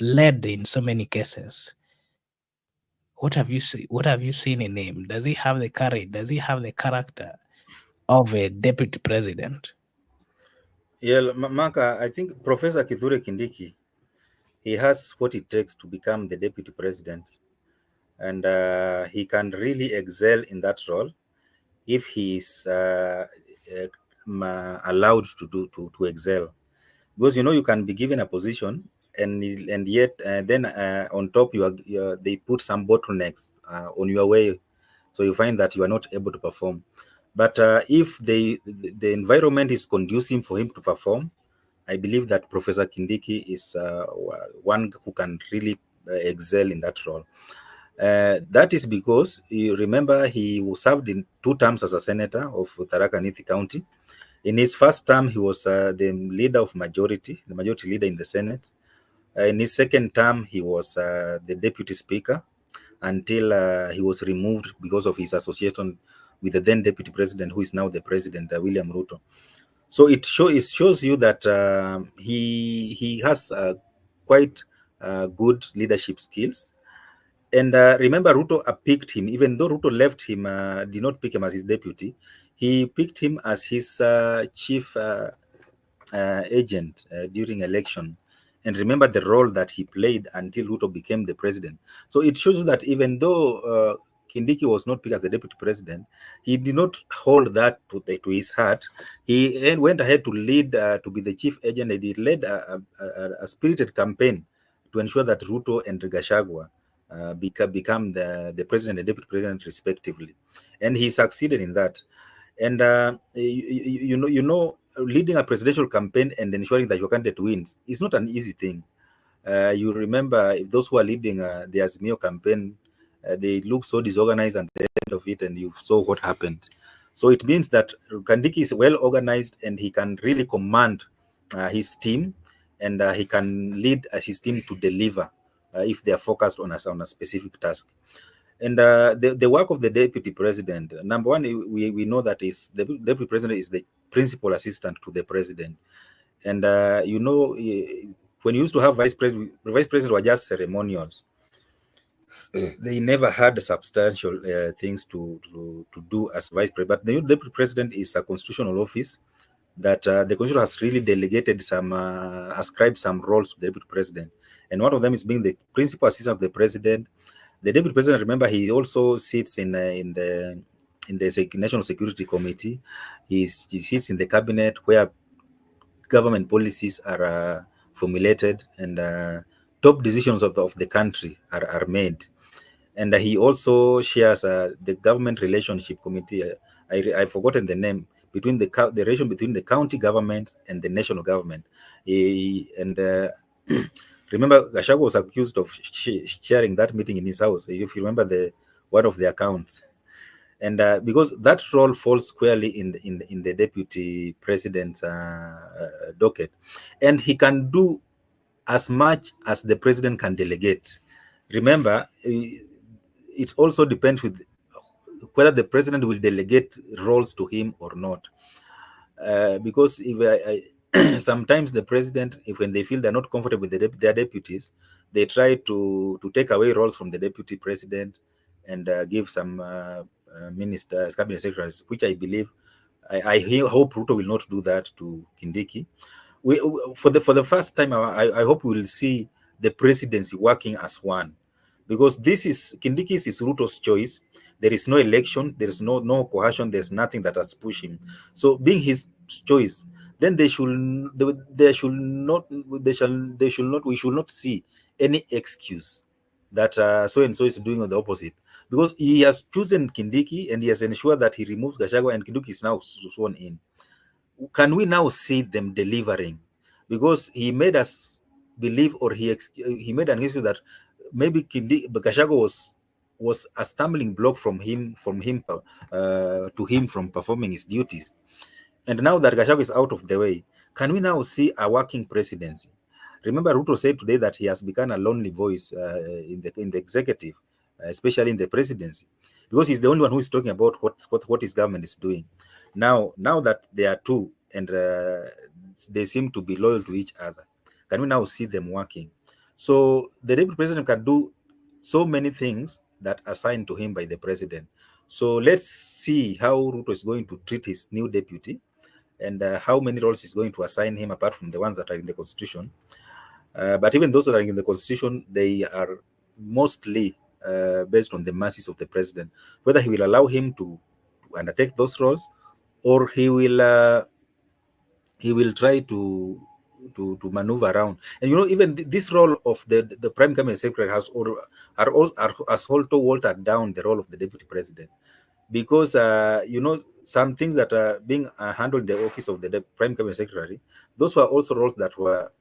led in so many cases. What have you seen? What have you seen in him? Does he have the courage? Does he have the character of a deputy president? Yeah, Mark, I think Professor Kithure Kindiki, he has what it takes to become the deputy president, and he can really excel in that role if he is allowed to to excel. Because you can be given a position, and yet then on top they put some bottlenecks on your way, so you find that you are not able to perform. But if the environment is conducive for him to perform, I believe that Professor Kindiki is one who can really excel in that role. That is because you remember he served in 2 terms as a senator of Tharaka Nithi County. In his first term, he was the leader of the majority leader in the Senate. In his second term, he was the deputy speaker until he was removed because of his association with the then deputy president, who is now the president, William Ruto. So it shows you that he has quite good leadership skills. And remember, Ruto picked him, even though Ruto left him, did not pick him as his deputy. He picked him as his chief agent during election. And remember the role that he played until Ruto became the president. So it shows you that even though Kindiki was not picked as the deputy president, he did not hold that to his heart. He went ahead to lead, to be the chief agent, and he led a spirited campaign to ensure that Ruto and Gachagua become the president and deputy president respectively. And he succeeded in that. And leading a presidential campaign and ensuring that your candidate wins is not an easy thing. You remember, if those who are leading the Azimio campaign, they look so disorganized at the end of it, and you saw what happened. So it means that Kandiki is well organized, and he can really command his team, and he can lead his team to deliver if they are focused on a specific task. And the work of the deputy president, number one, we know that is the deputy president is the principal assistant to the president. And when you used to have vice president were just ceremonials. They never had substantial things to do as vice president. But the new deputy president is a constitutional office that the constitution has really delegated ascribed some roles to the deputy president. And one of them is being the principal assistant of the president. The deputy president, remember, he also sits in the National Security Committee. He sits in the cabinet where government policies are formulated, and top decisions of the country are made. And he also shares the government relationship committee. I've forgotten the name, between the relation between the county governments and the national government. And remember, Gachagua was accused of sharing that meeting in his house. If you remember the one of the accounts, and because that role falls squarely in the deputy president's docket, and he can do as much as the president can delegate. Remember, it also depends with whether the president will delegate roles to him or not. Because if sometimes the president, if when they feel they're not comfortable with their deputies, they try to take away roles from the deputy president and give some ministers, cabinet secretaries, which I believe, I hope Ruto will not do that to Kindiki. For the first time, I hope we will see the presidency working as one, because this is Kindiki's is Ruto's choice. There is no election, there is no coercion, there's nothing that has pushed him. So being his choice, then they should not they should not we should not see any excuse that so and so is doing on the opposite, because he has chosen Kindiki and he has ensured that he removes Gachagua and Kindiki is now sworn in. Can we now see them delivering? Because he made us believe, or he made an excuse that maybe Gachagua was a stumbling block to him from performing his duties. And now that Gachagua is out of the way, can we now see a working presidency? Remember, Ruto said today that he has become a lonely voice in the executive, especially in the presidency, because he's the only one who is talking about what his government is doing. Now that they are two and they seem to be loyal to each other, can we now see them working? So the deputy president can do so many things that are assigned to him by the president. So let's see how Ruto is going to treat his new deputy, and how many roles he's going to assign him apart from the ones that are in the constitution. But even those that are in the constitution, they are mostly based on the mercies of the president, whether he will allow him to undertake those roles, or he will try to maneuver around. And even this role of the prime cabinet secretary has also watered down the role of the deputy president, because some things that are being handled in the office of the prime cabinet secretary, those were also roles that were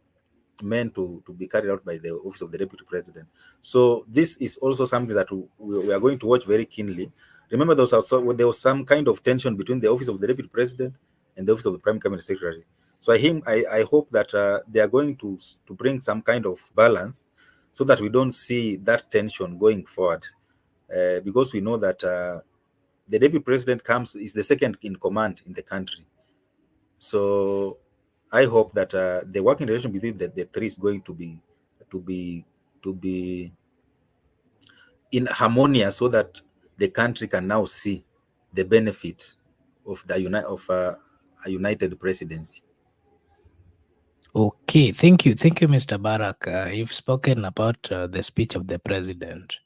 meant to be carried out by the office of the deputy president. So this is also something that we are going to watch very keenly. Remember, there was some kind of tension between the office of the deputy president and the office of the prime cabinet secretary. So I hope that they are going to bring some kind of balance, so that we don't see that tension going forward, because we know that the deputy president is the second in command in the country. So I hope that the working relation between the three is going to be to be in harmonious, so that the country can now see the benefit of a united presidency. Okay, thank you, Mr. Barak. You've spoken about the speech of the president.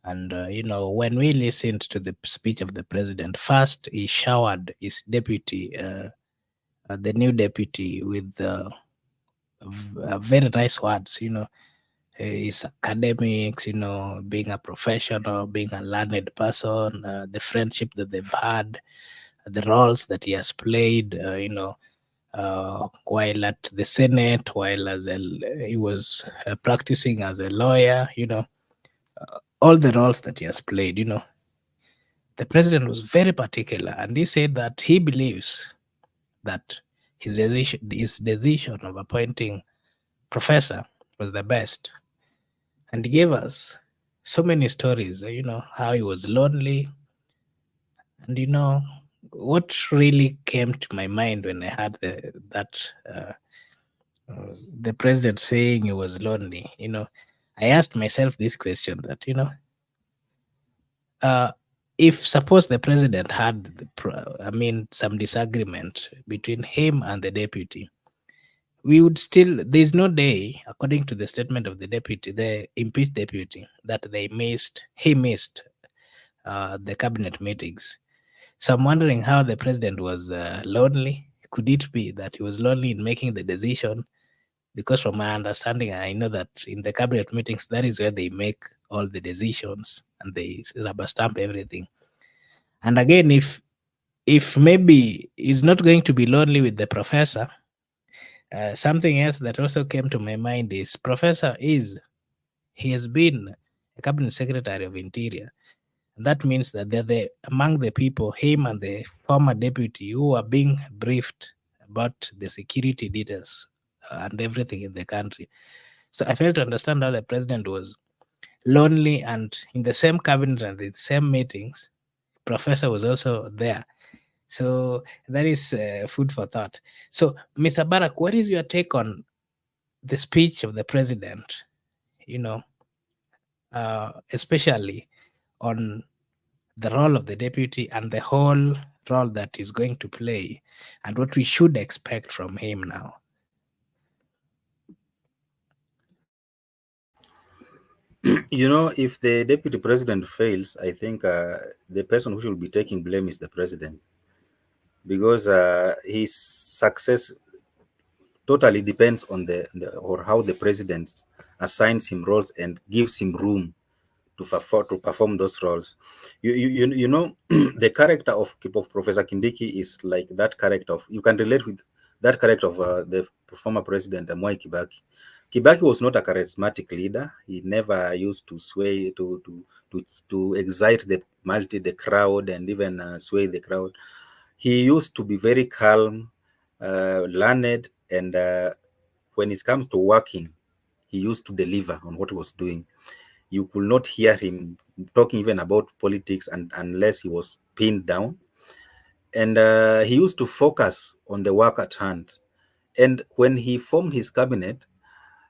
And, when we listened to the speech of the president, first he showered his deputy, the new deputy, with very nice words, his academics, being a professional, being a learned person, the friendship that they've had, the roles that he has played, while at the Senate, while he was practicing as a lawyer, all the roles that he has played, the president was very particular, and he said that he believes that his decision of appointing professor was the best, and he gave us so many stories. How he was lonely, and what really came to my mind when I heard the president saying he was lonely. I asked myself this question, that uh, if suppose the president had some disagreement between him and the deputy, we would still, there's no day, according to the statement of the impeached deputy, that he missed the cabinet meetings. So I'm wondering how the president was lonely. Could it be that he was lonely in making the decision? Because from my understanding, I know that in the cabinet meetings, that is where they make all the decisions and they rubber stamp everything. And again, if if maybe he's not going to be lonely with the professor, something else that also came to my mind is Professor is he has been a cabinet secretary of interior. And that means that they're among the people, him and the former deputy, who are being briefed about the security details and everything in the country. So I failed to understand how the president was lonely and in the same cabinet and the same meetings. Professor was also there. So that is food for thought. So, Mr. Barak, what is your take on the speech of the president? You know, especially on the role of the deputy and the whole role that he's going to play and what we should expect from him now. If the deputy president fails, I think the person who should be taking blame is the president, because his success totally depends on or how the president assigns him roles and gives him room to perform those roles. The character of Professor Kindiki is like that character of, you can relate with that character of the former president Mwai Kibaki. Kibaki was not a charismatic leader. He never used to sway to excite the crowd and even sway the crowd. He used to be very calm, learned, and when it comes to working, he used to deliver on what he was doing. You could not hear him talking even about politics, and unless he was pinned down. And he used to focus on the work at hand. And when he formed his cabinet,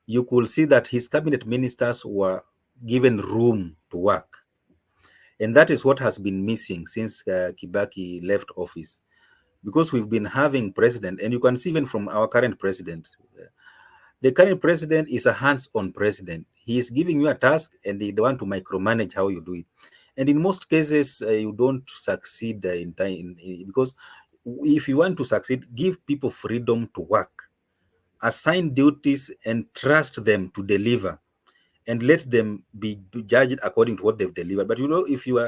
you could see that his cabinet ministers were given room to work. And that is what has been missing since Kibaki left office. Because we've been having president, and you can see even from our current president, the current president is a hands-on president. He is giving you a task, and he want to micromanage how you do it. And in most cases, you don't succeed in time, because if you want to succeed, give people freedom to work, assign duties, and trust them to deliver, and let them be judged according to what they've delivered. But if you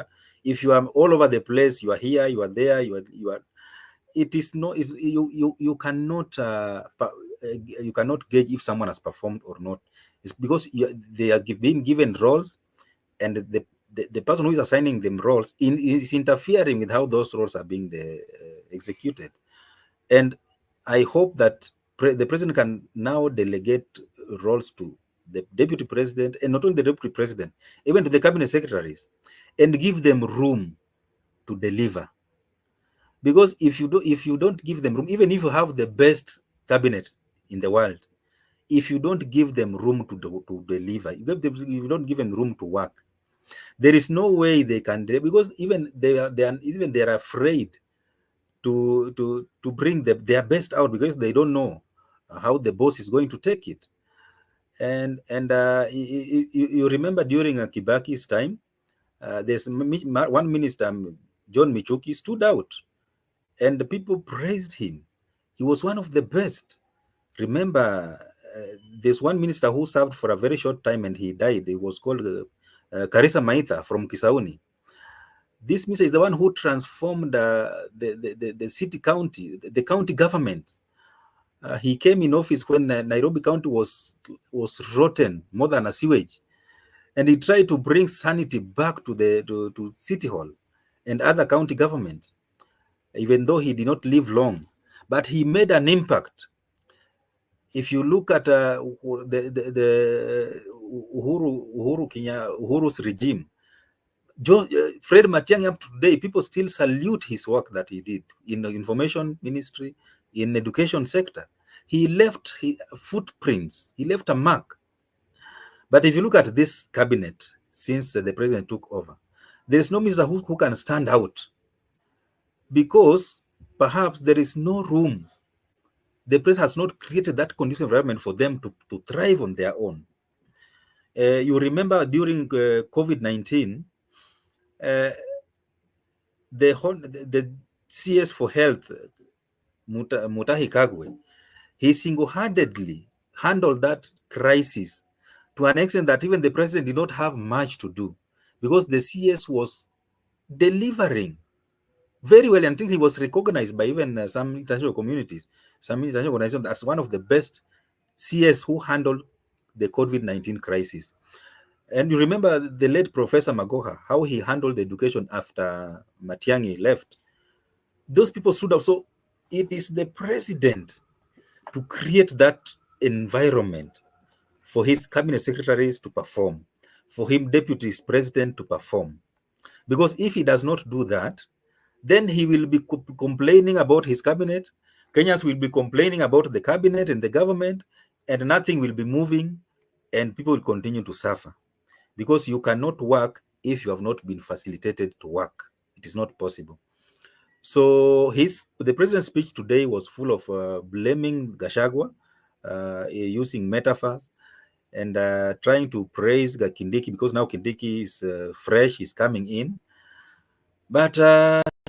are all over the place, you are here, you are there, you are it is no it, you cannot you cannot gauge if someone has performed or not. It's because they are being given roles, and the person who is assigning them roles is interfering with how those roles are being executed. And I hope that the president can now delegate roles to the deputy president, and not only the deputy president, even to the cabinet secretaries, and give them room to deliver. Because if you don't give them room, even if you have the best cabinet in the world, if you don't give them room to deliver, if you don't give them room to work, there is no way they can because even they're afraid to bring their best out, because they don't know how the boss is going to take it. And you remember during Kibaki's time, there's one minister, John Michuki, stood out, and the people praised him. He was one of the best. Remember, there's one minister who served for a very short time and he died. He was called Karisa Maitha from Kisauni. This minister is the one who transformed the city county, the county government. He came in office when Nairobi County was rotten, more than a sewage, and he tried to bring sanity back to City Hall and other county governments, even though he did not live long, but he made an impact. If you look at the Uhuru's regime, Fred Matiang'i, up to today, people still salute his work that he did in the information ministry, in education sector. He left footprints. He left a mark. But if you look at this cabinet, since the president took over, there is no minister who can stand out, because perhaps there is no room. The president has not created that conducive environment for them to thrive on their own. You remember during COVID-19, uh, the CS for Health, Mutahi Kagwe, he single-handedly handled that crisis to an extent that even the president did not have much to do, because the CS was delivering. very well. And I think he was recognized by even some international communities, some international organizations, as one of the best CS who handled the COVID-19 crisis. And you remember the late Professor Magoha, how he handled education after Matiang'i left. Those people stood up. So it is the president to create that environment for his cabinet secretaries to perform, for him deputy president to perform. Because if he does not do that, then he will be complaining about his cabinet. Kenyans will be complaining about the cabinet and the government, and nothing will be moving, and people will continue to suffer. Because you cannot work if you have not been facilitated to work. It is not possible. So the president's speech today was full of blaming Gachagua, using metaphors, and trying to praise Kindiki, because now Kindiki is fresh, is coming in. But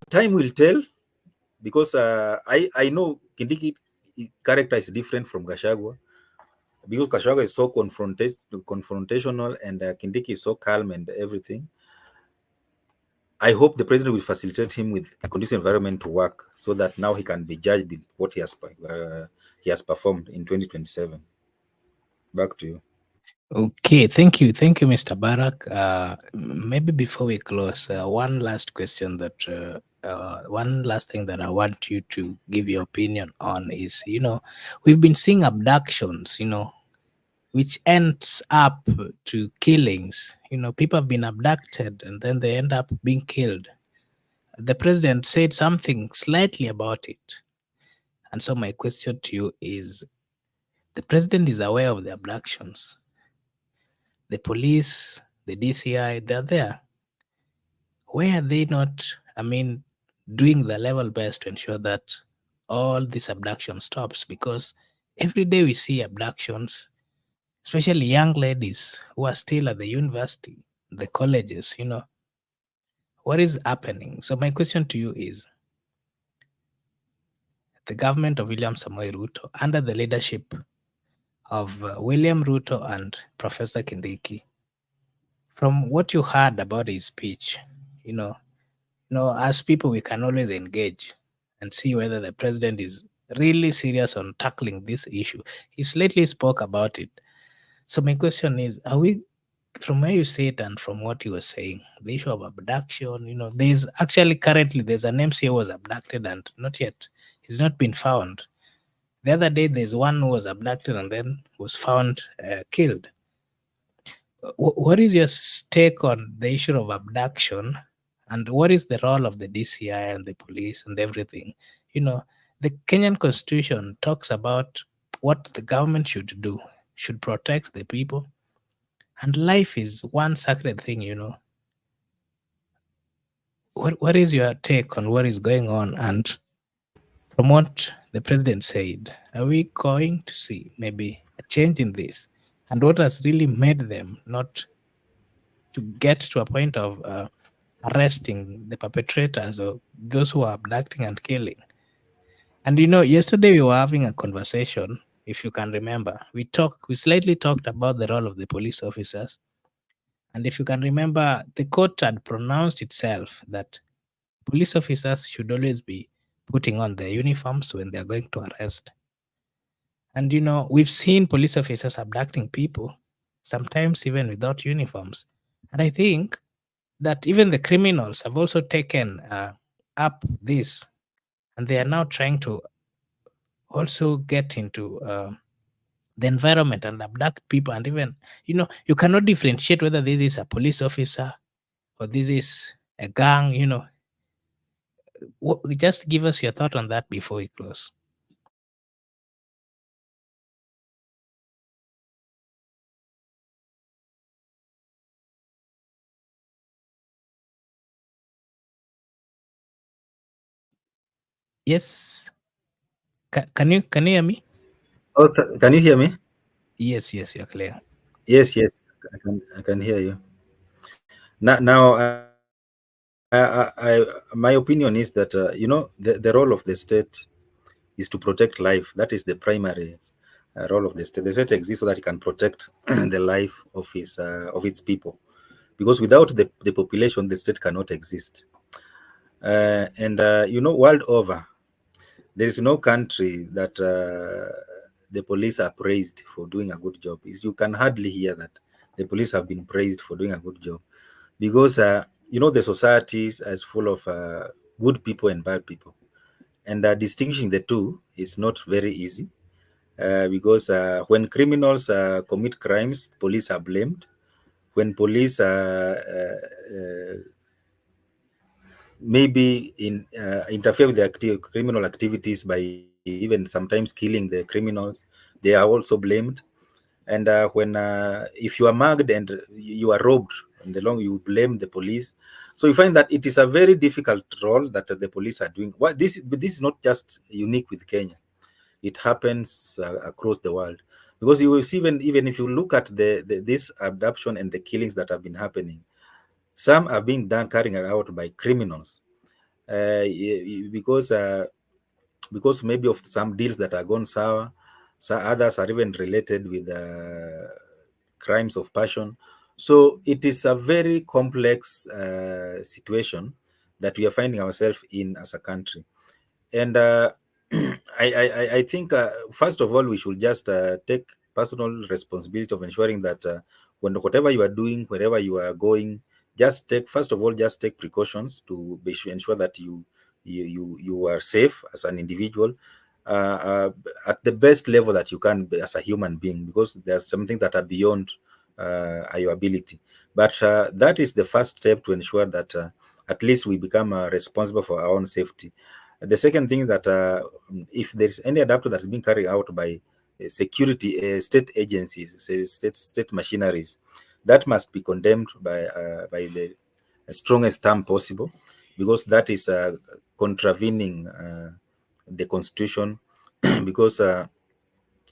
time will tell, because I know Kindiki character is different from Gachagua, because Gachagua is so confrontational, and Kindiki is so calm and everything. I hope the president will facilitate him with a conducive environment to work, so that now he can be judged in what he has performed in 2027. Back to you. Okay, thank you, Mr. Barak. Maybe before we close, one last thing that I want you to give your opinion on is, we've been seeing abductions, which ends up to killings. People have been abducted and then they end up being killed. The president said something slightly about it. And so my question to you is, the president is aware of the abductions. The police, the DCI, they're there. Why are they not, doing the level best to ensure that all this abduction stops? Because every day we see abductions, especially young ladies who are still at the university, the colleges. What is happening? So my question to you is, the government of William Samoei Ruto, under the leadership of William Ruto and Professor Kindiki, from what you heard about his speech, you know, as people, we can always engage and see whether the president is really serious on tackling this issue. He lately spoke about it. So my question is, are we, from where you say it and from what you were saying, the issue of abduction, there's actually currently there's an MCA who was abducted and not yet, he's not been found. The other day, there's one who was abducted and then was found killed. What is your take on the issue of abduction, and what is the role of the DCI and the police and everything? The Kenyan constitution talks about what the government should do, should protect the people, and life is one sacred thing. What is your take on what is going on? And from what the president said, are we going to see maybe a change in this? And what has really made them not to get to a point of arresting the perpetrators or those who are abducting and killing? And yesterday we were having a conversation, if you can remember. We slightly talked about the role of the police officers. And if you can remember, the court had pronounced itself that police officers should always be putting on their uniforms when they're going to arrest. And we've seen police officers abducting people, sometimes even without uniforms. And I think that even the criminals have also taken up this, and they are now trying to also get into the environment and abduct people. And even, you cannot differentiate whether this is a police officer or this is a gang. Just give us your thought on that before we close. Yes. Can you hear me? Oh, can you hear me? Yes, you're clear. Yes, I can hear you. Now, my opinion is that the role of the state is to protect life. That is the primary role of the state. The state exists so that it can protect the life of its people. Because without the population, the state cannot exist. And world over, there is no country that the police are praised for doing a good job. Is you can hardly hear that the police have been praised for doing a good job, because the societies is full of good people and bad people, and distinguishing the two is not very easy, because when criminals commit crimes, police are blamed. When police maybe interfere with the criminal activities by even sometimes killing the criminals, they are also blamed. And if you are mugged and you are robbed, and the long you blame the police. So you find that it is a very difficult role that the police are doing. But this is not just unique with Kenya. It happens across the world, because you will see, even if you look at this abduction and the killings that have been happening, some are being done carrying out by criminals, because maybe of some deals that are gone sour. So others are even related with crimes of passion. So it is a very complex situation that we are finding ourselves in as a country. And I think, first of all, we should just take personal responsibility of ensuring that whatever you are doing, wherever you are going, just take precautions to ensure that you are safe as an individual, uh, uh, at the best level that you can be as a human being, because there's something that are beyond your ability. But that is the first step to ensure that at least we become responsible for our own safety. The second thing that if there is any adapter that's being carried out by security state agencies, say state machineries, that must be condemned by the strongest term possible, because that is contravening the constitution. Because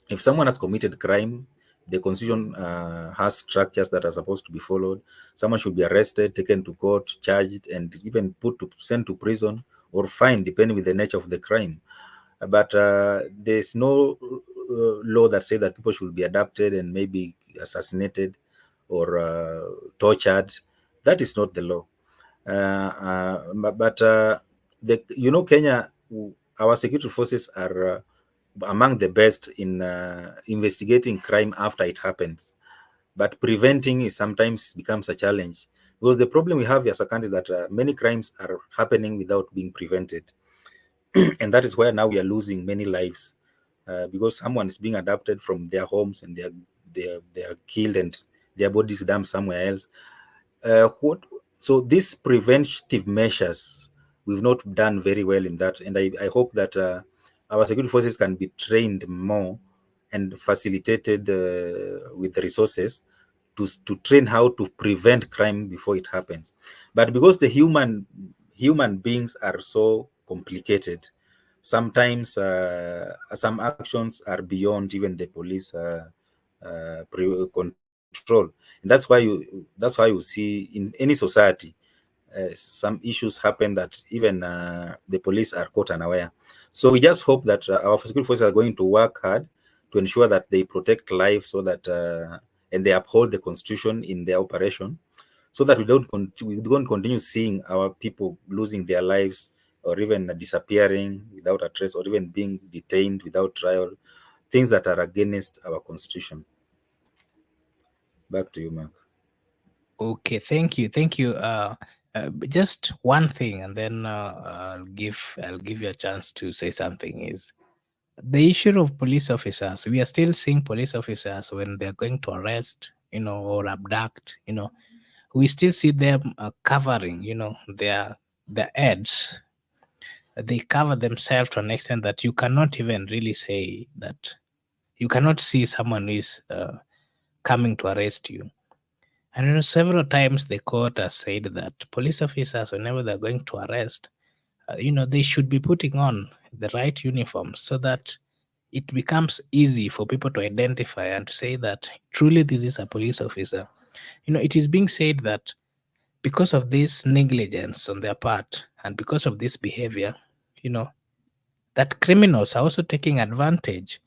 if someone has committed crime, the constitution has structures that are supposed to be followed. Someone should be arrested, taken to court, charged, and even sent to prison or fined, depending with the nature of the crime. But there's no law that says that people should be adopted and maybe assassinated or tortured. That is not the law. But Kenya, our security forces are among the best in investigating crime after it happens. But preventing is sometimes becomes a challenge, because the problem we have as a country is that many crimes are happening without being prevented. And that is where now we are losing many lives, because someone is being adopted from their homes, and they are killed, and their bodies dumped somewhere else. What So these preventive measures, we've not done very well in that, and I hope that our security forces can be trained more and facilitated with the resources to train how to prevent crime before it happens. But because the human beings are so complicated, sometimes some actions are beyond even the police control. And that's why you see in any society some issues happen that even the police are caught unaware. So we just hope that our security forces are going to work hard to ensure that they protect life, so that and they uphold the constitution in their operation, so that we don't continue seeing our people losing their lives, or even disappearing without a trace, or even being detained without trial, things that are against our constitution. Back to you, Mark. Okay, thank you. Just one thing, and then I'll give you a chance to say something. Is the issue of police officers? We are still seeing police officers when they're going to arrest, or abduct. We still see them covering, their heads. They cover themselves to an extent that you cannot even really say that you cannot see someone who is coming to arrest you. And several times the court has said that police officers, whenever they're going to arrest, they should be putting on the right uniform so that it becomes easy for people to identify and to say that truly this is a police officer. It is being said that because of this negligence on their part and because of this behavior, you know, that criminals are also taking advantage.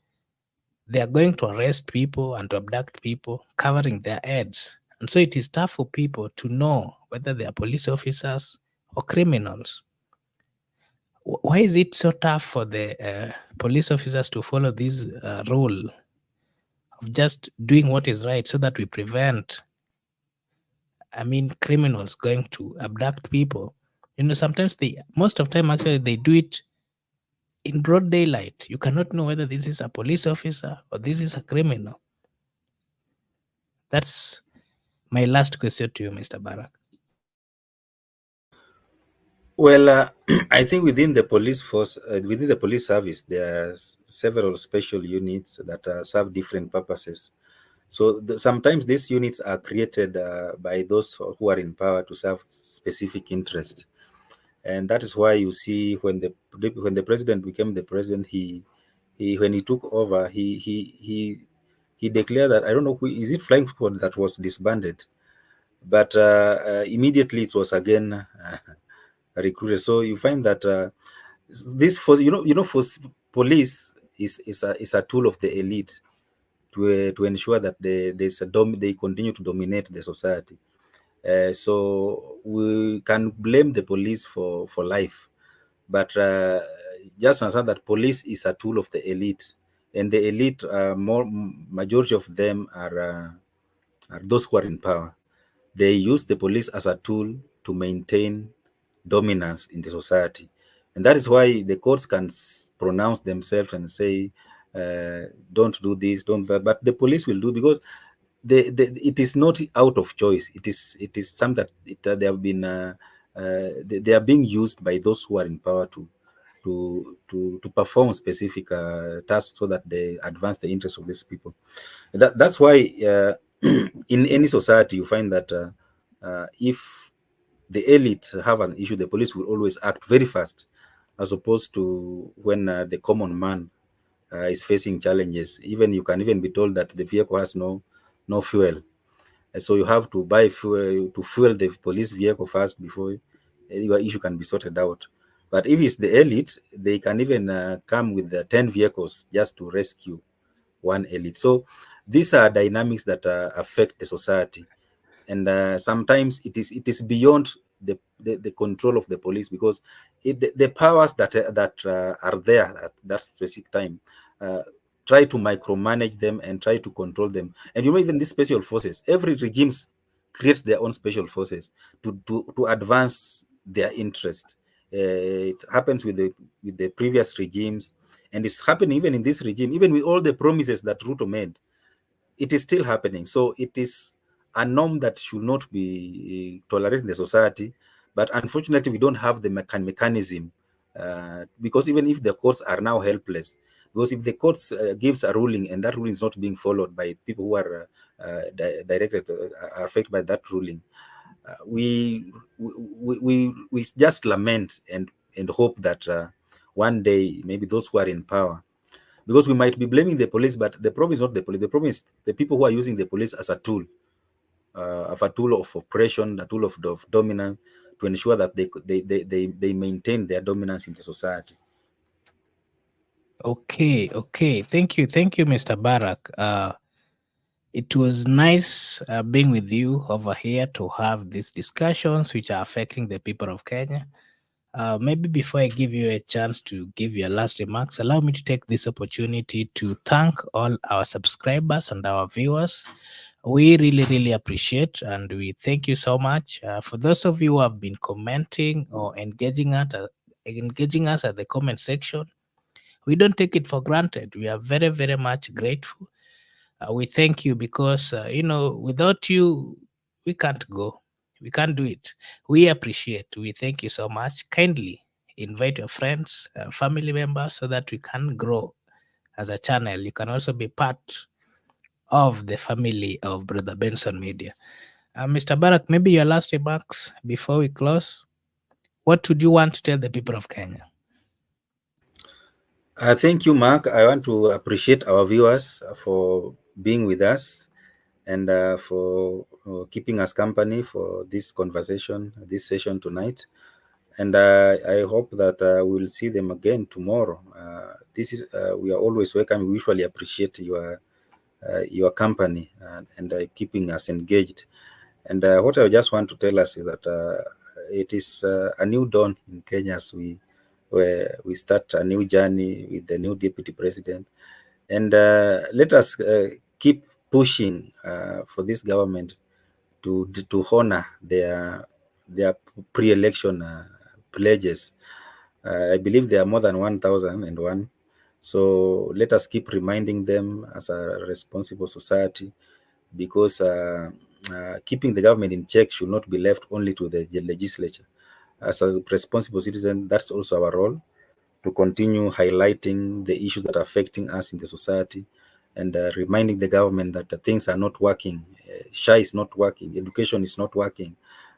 They are going to arrest people and to abduct people, covering their heads. And so it is tough for people to know whether they are police officers or criminals. Why is it so tough for the police officers to follow this rule of just doing what is right so that we prevent, I mean, criminals going to abduct people? Sometimes most of time actually they do it in broad daylight. You cannot know whether this is a police officer or this is a criminal. That's my last question to you, Mr. Barak. Well, I think within the police force, within the police service, there are several special units that serve different purposes. So sometimes these units are created by those who are in power to serve specific interest, and that is why you see when the president became the president, he when he took over, he declared that, I don't know who is it, flying squad that was disbanded, but immediately it was again recruited. So you find that this for for police is a tool of the elite to ensure that they continue to dominate the society. So we can blame the police for life, but just understand that police is a tool of the elite, and the elite, majority of them are those who are in power. They use the police as a tool to maintain dominance in the society. And that is why the courts can pronounce themselves and say, don't do this, don't that. But the police will do, because it is not out of choice. It is something that they have been they are being used by those who are in power to perform specific tasks so that they advance the interests of these people. That's why in any society you find that if the elite have an issue, the police will always act very fast, as opposed to when the common man is facing challenges. Even you can even be told that the vehicle has no fuel, and so you have to buy fuel to fuel the police vehicle first before your issue can be sorted out. But if it's the elite, they can even come with 10 vehicles just to rescue one elite. So these are dynamics that affect the society, and sometimes it is beyond the control of the police, because the powers that are there at that specific time uh, try to micromanage them and try to control them. And even these special forces, every regime creates their own special forces to advance their interest. It happens with the previous regimes, and it's happening even in this regime, even with all the promises that Ruto made. It is still happening. So it is a norm that should not be tolerated in the society. But unfortunately, we don't have the mechanism, because even if the courts are now helpless, because if the courts gives a ruling and that ruling is not being followed by people who are directed, are affected by that ruling, we just lament and hope that one day maybe those who are in power, because we might be blaming the police, but the problem is not the police. The problem is the people who are using the police as a tool, of a tool of oppression, a tool of dominance, to ensure that they maintain their dominance in the society. Okay, okay. Thank you, Mr. Barak. It was nice being with you over here to have these discussions which are affecting the people of Kenya. Maybe before I give you a chance to give your last remarks, allow me to take this opportunity to thank all our subscribers and our viewers. We really, really appreciate and we thank you so much. For those of you who have been commenting or engaging us at the comment section, we don't take it for granted. We are very, very much grateful. We thank you because, without you, we can't go. We can't do it. We appreciate. We thank you so much. Kindly invite your friends, family members so that we can grow as a channel. You can also be part of the family of Brother Benson Media. Mr. Barak, maybe your last remarks before we close. What would you want to tell the people of Kenya? Thank you, Mark. I want to appreciate our viewers for being with us, and for keeping us company for this conversation, this session tonight. And I hope that we'll see them again tomorrow. This is We are always welcome. We usually appreciate your company, and keeping us engaged. And what I just want to tell us is that it is a new dawn in Kenya, as where we start a new journey with the new deputy president. And let us keep pushing for this government to honor their pre-election pledges. I believe there are more than 1,001. So let us keep reminding them as a responsible society, because keeping the government in check should not be left only to the legislature. As a responsible citizen, that's also our role, to continue highlighting the issues that are affecting us in the society, and reminding the government that things are not working. SHA is not working, education is not working,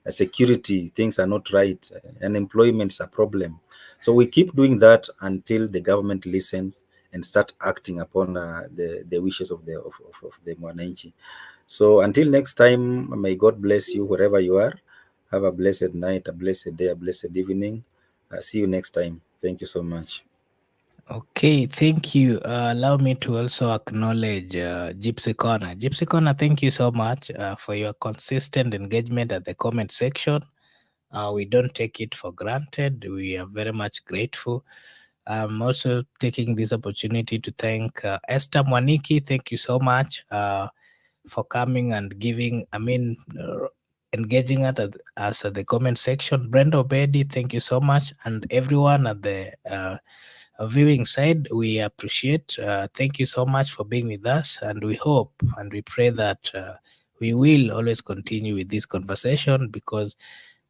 security, things are not right, unemployment is a problem. So we keep doing that until the government listens and start acting upon the wishes of the Mwananchi. So until next time, may God bless you wherever you are. Have a blessed night, a blessed day, a blessed evening. See you next time. Thank you so much. Okay, thank you. Allow me to also acknowledge Gypsy Corner. Gypsy Corner, thank you so much for your consistent engagement at the comment section. We don't take it for granted. We are very much grateful. I'm also taking this opportunity to thank Esther Mwaniki. Thank you so much for coming and giving, engaging us at the comment section. Brenda Obedi, thank you so much. And everyone at the viewing side, we appreciate. Thank you so much for being with us. And we hope and we pray that we will always continue with this conversation, because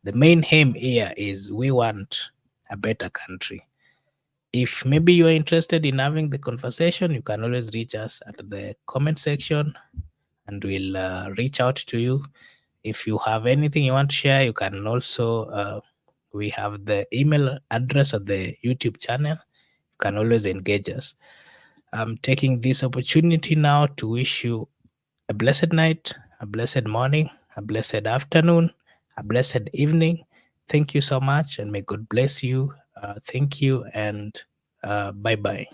the main aim here is we want a better country. If maybe you are interested in having the conversation, you can always reach us at the comment section and we'll reach out to you. If you have anything you want to share, you can also, we have the email address of the YouTube channel. You can always engage us. I'm taking this opportunity now to wish you a blessed night, a blessed morning, a blessed afternoon, a blessed evening. Thank you so much, and may God bless you. Thank you, and bye bye.